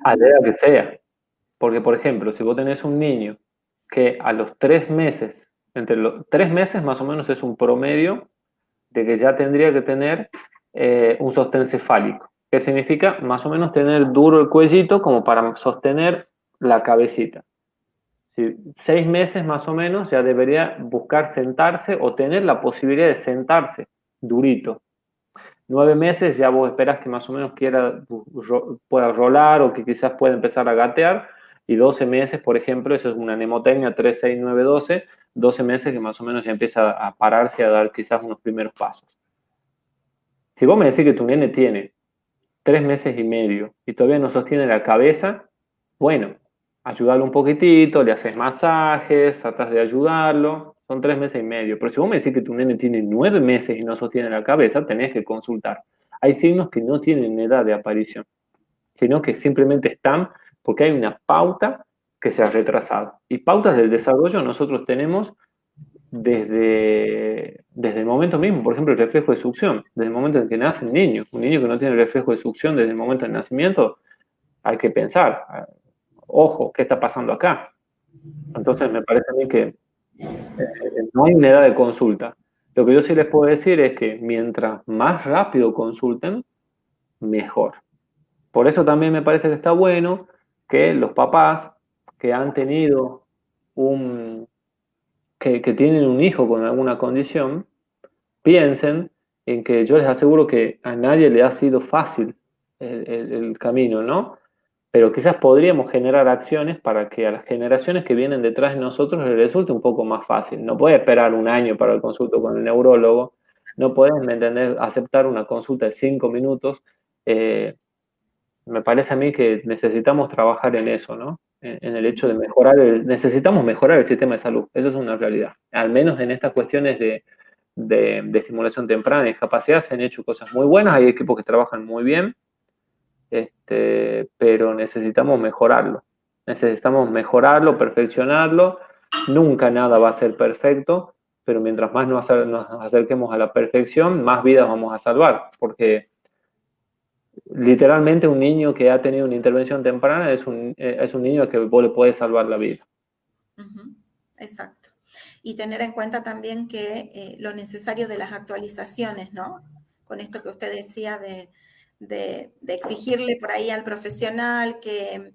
[SPEAKER 2] A la edad que sea. Porque, por ejemplo, si vos tenés un niño que a los 3 meses, entre los 3 meses más o menos es un promedio de que ya tendría que tener un sostén cefálico. ¿Qué significa? Más o menos tener duro el cuellito como para sostener la cabecita. 6 meses más o menos ya debería buscar sentarse o tener la posibilidad de sentarse durito. 9 meses ya vos esperas que más o menos pueda rolar o que quizás pueda empezar a gatear. Y 12 meses, por ejemplo, eso es una mnemotecnia, 3, 6, 9, 12. 12 meses que más o menos ya empieza a pararse y a dar quizás unos primeros pasos. Si vos me decís que tu nene tiene 3 meses y medio y todavía no sostiene la cabeza, bueno, ayudarlo un poquitito, le haces masajes, tratas de ayudarlo, son 3 meses y medio. Pero si vos me decís que tu nene tiene 9 meses y no sostiene la cabeza, tenés que consultar. Hay signos que no tienen edad de aparición, sino que simplemente están porque hay una pauta que se ha retrasado. Y pautas del desarrollo nosotros tenemos desde el momento mismo, por ejemplo, el reflejo de succión, desde el momento en que nace el niño. Un niño que no tiene reflejo de succión desde el momento del nacimiento, hay que pensar, ojo, ¿qué está pasando acá? Entonces me parece a mí que no hay una edad de consulta. Lo que yo sí les puedo decir es que mientras más rápido consulten, mejor. Por eso también me parece que está bueno que los papás que han tenido que tienen un hijo con alguna condición, piensen en que yo les aseguro que a nadie le ha sido fácil el camino, ¿no? Pero quizás podríamos generar acciones para que a las generaciones que vienen detrás de nosotros les resulte un poco más fácil. No puedes esperar un año para el consulto con el neurólogo, no puedes, ¿me entendés?, aceptar una consulta de 5 minutos. Me parece a mí que necesitamos trabajar en eso, ¿no? En el hecho de mejorar, necesitamos mejorar el sistema de salud, eso es una realidad. Al menos en estas cuestiones de estimulación temprana y discapacidad se han hecho cosas muy buenas, hay equipos que trabajan muy bien, pero necesitamos mejorarlo, perfeccionarlo. Nunca nada va a ser perfecto, pero mientras más nos acerquemos a la perfección, más vidas vamos a salvar, porque literalmente un niño que ha tenido una intervención temprana es un niño que vos le podés salvar la vida.
[SPEAKER 1] Exacto. Y tener en cuenta también que lo necesario de las actualizaciones, ¿no? Con esto que usted decía de exigirle por ahí al profesional que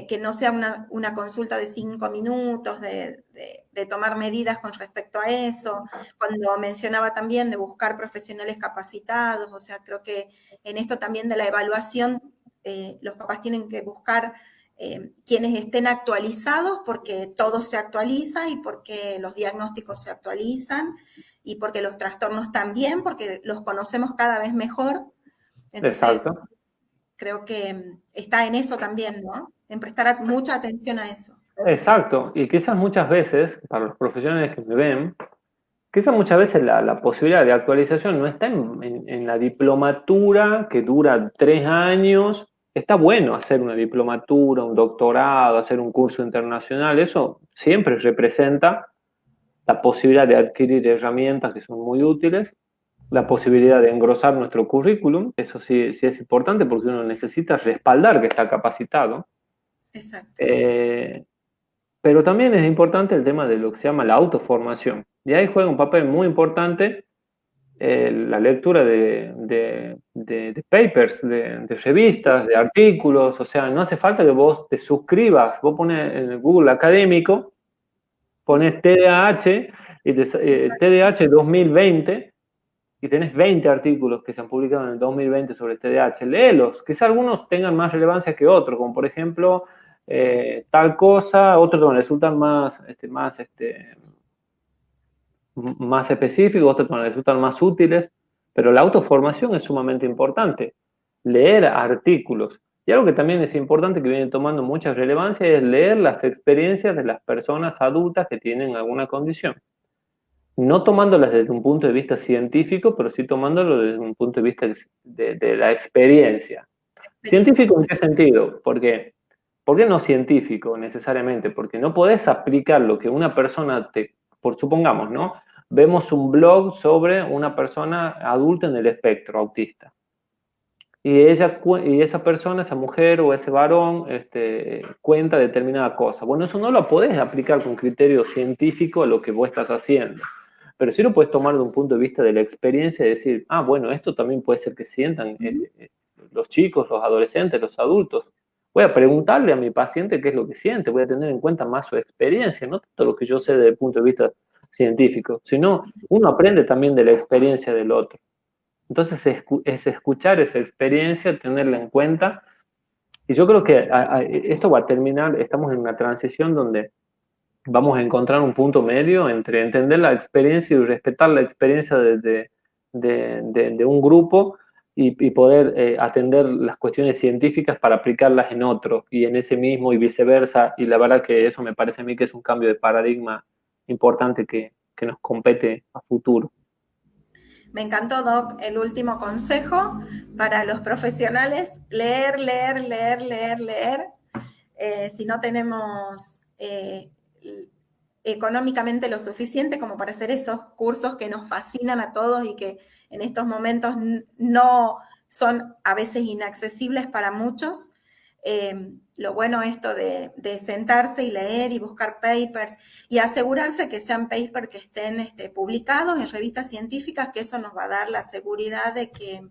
[SPEAKER 1] que no sea una consulta de 5 minutos, de tomar medidas con respecto a eso. Cuando mencionaba también de buscar profesionales capacitados, o sea, creo que en esto también de la evaluación, los papás tienen que buscar quienes estén actualizados, porque todo se actualiza y porque los diagnósticos se actualizan y porque los trastornos también, porque los conocemos cada vez mejor. Entonces,
[SPEAKER 2] Exacto.
[SPEAKER 1] creo que está en eso también, ¿no? En prestar mucha atención a eso.
[SPEAKER 2] Exacto. Y quizás muchas veces, para los profesionales que me ven, quizás muchas veces la posibilidad de actualización no está en la diplomatura que dura 3 años. Está bueno hacer una diplomatura, un doctorado, hacer un curso internacional. Eso siempre representa la posibilidad de adquirir herramientas que son muy útiles, la posibilidad de engrosar nuestro currículum. Eso sí, sí es importante porque uno necesita respaldar que está capacitado.
[SPEAKER 1] Exacto.
[SPEAKER 2] Pero también es importante el tema de lo que se llama la autoformación. Y ahí juega un papel muy importante la lectura de papers, de revistas, de artículos. O sea, no hace falta que vos te suscribas. Vos pones en el Google académico, pones TDAH y TDAH 2020 y tenés 20 artículos que se han publicado en el 2020 sobre el TDAH. Léelos. Quizá algunos tengan más relevancia que otros, como por ejemplo tal cosa, otros resultan más específicos, otros resultan más útiles, pero la autoformación es sumamente importante. Leer artículos. Y algo que también es importante, que viene tomando mucha relevancia, es leer las experiencias de las personas adultas que tienen alguna condición. No tomándolas desde un punto de vista científico, pero sí tomándolo desde un punto de vista de la experiencia. ¿Científico en qué sentido? Porque, ¿por qué no científico necesariamente? Porque no podés aplicar lo que una persona supongamos, ¿no? Vemos un blog sobre una persona adulta en el espectro autista. Y esa persona, esa mujer o ese varón cuenta determinada cosa. Bueno, eso no lo podés aplicar con criterio científico a lo que vos estás haciendo. Pero sí lo puedes tomar de un punto de vista de la experiencia y decir, bueno, esto también puede ser que sientan los chicos, los adolescentes, los adultos. Voy a preguntarle a mi paciente qué es lo que siente, voy a tener en cuenta más su experiencia, no tanto lo que yo sé desde el punto de vista científico, sino uno aprende también de la experiencia del otro. Entonces es escuchar esa experiencia, tenerla en cuenta. Y yo creo que esto va a terminar, estamos en una transición donde vamos a encontrar un punto medio entre entender la experiencia y respetar la experiencia de un grupo y poder atender las cuestiones científicas para aplicarlas en otro y en ese mismo y viceversa. Y la verdad que eso me parece a mí que es un cambio de paradigma importante que nos compete a futuro.
[SPEAKER 1] Me encantó, Doc, el último consejo para los profesionales: leer, leer, leer, leer, leer. Si no tenemos económicamente lo suficiente como para hacer esos cursos que nos fascinan a todos y que en estos momentos no son a veces inaccesibles para muchos. Lo bueno esto de sentarse y leer y buscar papers y asegurarse que sean papers que estén publicados en revistas científicas, que eso nos va a dar la seguridad de que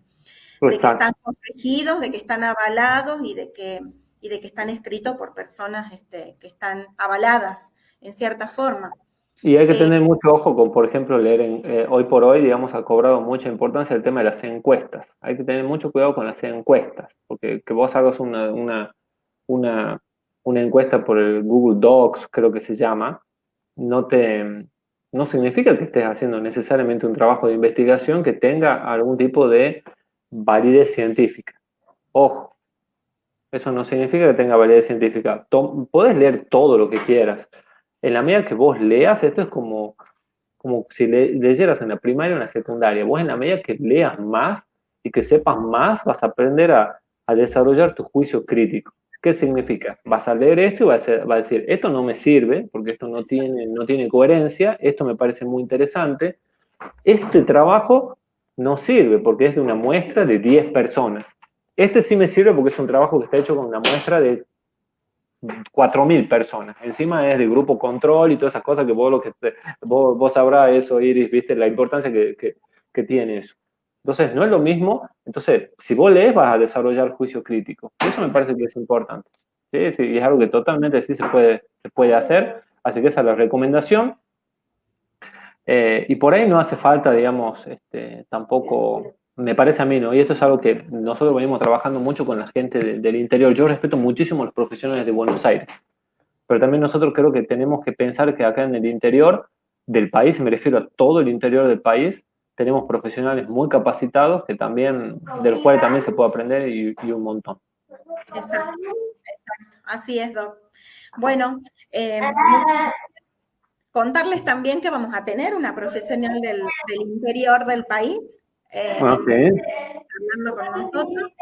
[SPEAKER 1] están corregidos, de que están avalados y de que están escritos por personas que están avaladas en cierta forma.
[SPEAKER 2] Y hay que tener mucho ojo con, por ejemplo, leer hoy por hoy, digamos, ha cobrado mucha importancia el tema de las encuestas. Hay que tener mucho cuidado con las encuestas, porque que vos hagas una encuesta por el Google Docs, creo que se llama, no significa que estés haciendo necesariamente un trabajo de investigación que tenga algún tipo de validez científica. Ojo, eso no significa que tenga validez científica. Podés leer todo lo que quieras. En la medida que vos leas, esto es como si leyeras en la primaria o en la secundaria. Vos en la medida que leas más y que sepas más, vas a aprender a desarrollar tu juicio crítico. ¿Qué significa? Vas a leer esto y vas a decir, esto no me sirve, porque esto no tiene coherencia, esto me parece muy interesante, este trabajo no sirve porque es de una muestra de 10 personas. Este sí me sirve porque es un trabajo que está hecho con una muestra de 4.000 personas. Encima es de grupo control y todas esas cosas que vos sabrás eso, Iris, viste la importancia que tiene eso. Entonces, no es lo mismo. Entonces, si vos lees, vas a desarrollar juicio crítico. Eso me parece que es importante. Sí, sí, y es algo que totalmente sí se puede hacer, así que esa es la recomendación. Y por ahí no hace falta, digamos, tampoco, me parece a mí, ¿no? Y esto es algo que nosotros venimos trabajando mucho con la gente del interior. Yo respeto muchísimo a los profesionales de Buenos Aires, pero también nosotros creo que tenemos que pensar que acá en el interior del país, me refiero a todo el interior del país, tenemos profesionales muy capacitados que también, de los cuales también se puede aprender y un montón.
[SPEAKER 1] Exacto, exacto. Así es, Doc. Bueno, contarles también que vamos a tener una profesional del interior del país
[SPEAKER 2] Ok,
[SPEAKER 1] hablando con nosotros,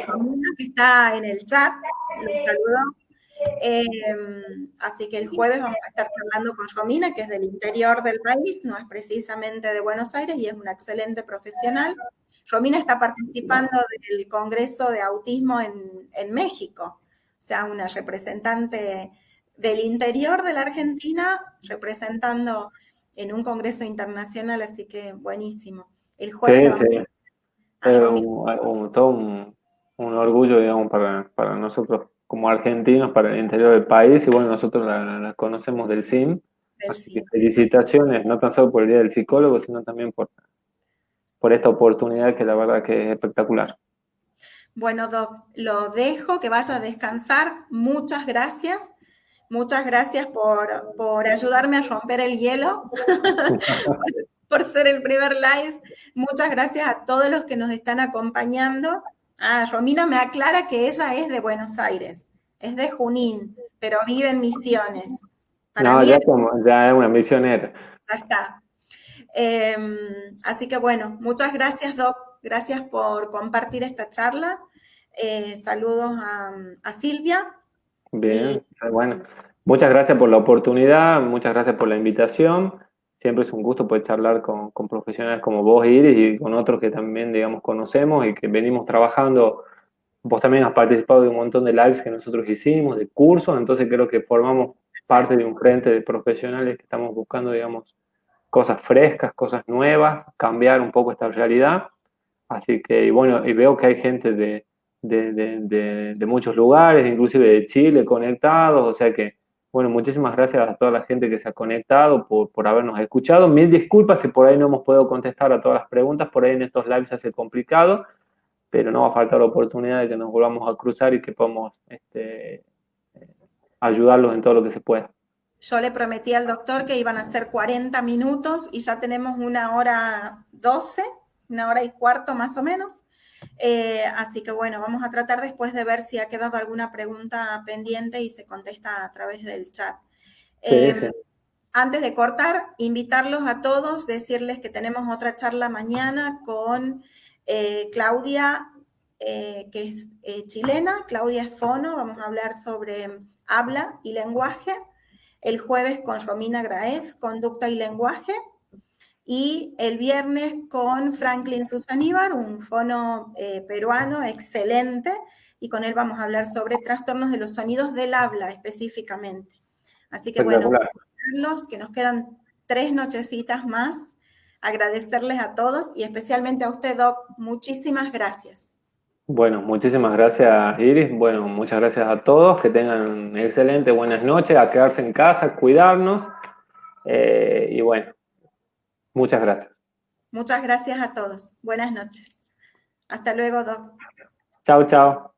[SPEAKER 1] Romina, que está en el chat, los saludó. Así que el jueves vamos a estar hablando con Romina, que es del interior del país, no es precisamente de Buenos Aires y es una excelente profesional. Romina está participando del Congreso de Autismo en México, o sea, una representante del interior de la Argentina representando en un congreso internacional, así que buenísimo. El jueves le
[SPEAKER 2] sí,
[SPEAKER 1] vamos
[SPEAKER 2] sí.
[SPEAKER 1] a Romina.
[SPEAKER 2] Todo un orgullo, digamos, para nosotros como argentinos, para el interior del país, y bueno, nosotros la conocemos del CIM,
[SPEAKER 1] Del
[SPEAKER 2] así que
[SPEAKER 1] CIN, exacto.
[SPEAKER 2] felicitaciones, no tan solo por el Día del Psicólogo, sino también por esta oportunidad que la verdad que es espectacular.
[SPEAKER 1] Bueno, Doc, lo dejo, que vaya a descansar. Muchas gracias. Muchas gracias por ayudarme a romper el hielo, por ser el primer live. Muchas gracias a todos los que nos están acompañando. Ah, Romina me aclara que ella es de Buenos Aires, es de Junín, pero vive en Misiones. Para
[SPEAKER 2] No,
[SPEAKER 1] mí
[SPEAKER 2] ya es una misionera.
[SPEAKER 1] ya está. Así que bueno, muchas gracias, Doc. Gracias por compartir esta charla. Saludos a Silvia. Y
[SPEAKER 2] Bien, bueno, muchas gracias por la oportunidad, muchas gracias por la invitación. Siempre es un gusto poder charlar con profesionales como vos, Iris, y con otros que también, digamos, conocemos y que venimos trabajando. Vos también has participado de un montón de lives que nosotros hicimos, de cursos, entonces creo que formamos parte de un frente de profesionales que estamos buscando, digamos, cosas frescas, cosas nuevas, cambiar un poco esta realidad. Así que, y bueno, y veo que hay gente de muchos lugares, inclusive de Chile, conectados, o sea que, bueno, muchísimas gracias a toda la gente que se ha conectado por habernos escuchado. Mil disculpas si por ahí no hemos podido contestar a todas las preguntas, por ahí en estos lives se hace complicado, pero no va a faltar la oportunidad de que nos volvamos a cruzar y que podamos ayudarlos en todo lo que se pueda.
[SPEAKER 1] yo le prometí al doctor que iban a ser 40 minutos y ya tenemos 1 hora 12, 1 hora y cuarto más o menos. Así que bueno, vamos a tratar después de ver si ha quedado alguna pregunta pendiente y se contesta a través del chat.
[SPEAKER 2] Sí, sí.
[SPEAKER 1] Antes de cortar, invitarlos a todos, decirles que tenemos otra charla mañana con Claudia, que es chilena, Claudia es fono, vamos a hablar sobre habla y lenguaje. El jueves con Romina Graef, conducta y lenguaje. Y el viernes con Franklin Susaníbar, un fono peruano excelente, y con él vamos a hablar sobre trastornos de los sonidos del habla específicamente. Así que bueno,
[SPEAKER 2] Espectacular.
[SPEAKER 1] que nos quedan 3 nochecitas más. Agradecerles a todos y especialmente a usted, Doc. Muchísimas gracias.
[SPEAKER 2] Bueno, muchísimas gracias, Iris. Bueno, muchas gracias a todos. Que tengan excelente buenas noches, a quedarse en casa, cuidarnos. Y bueno, muchas gracias.
[SPEAKER 1] Muchas gracias a todos. Buenas noches. Hasta luego, Doc.
[SPEAKER 2] Chao, chao.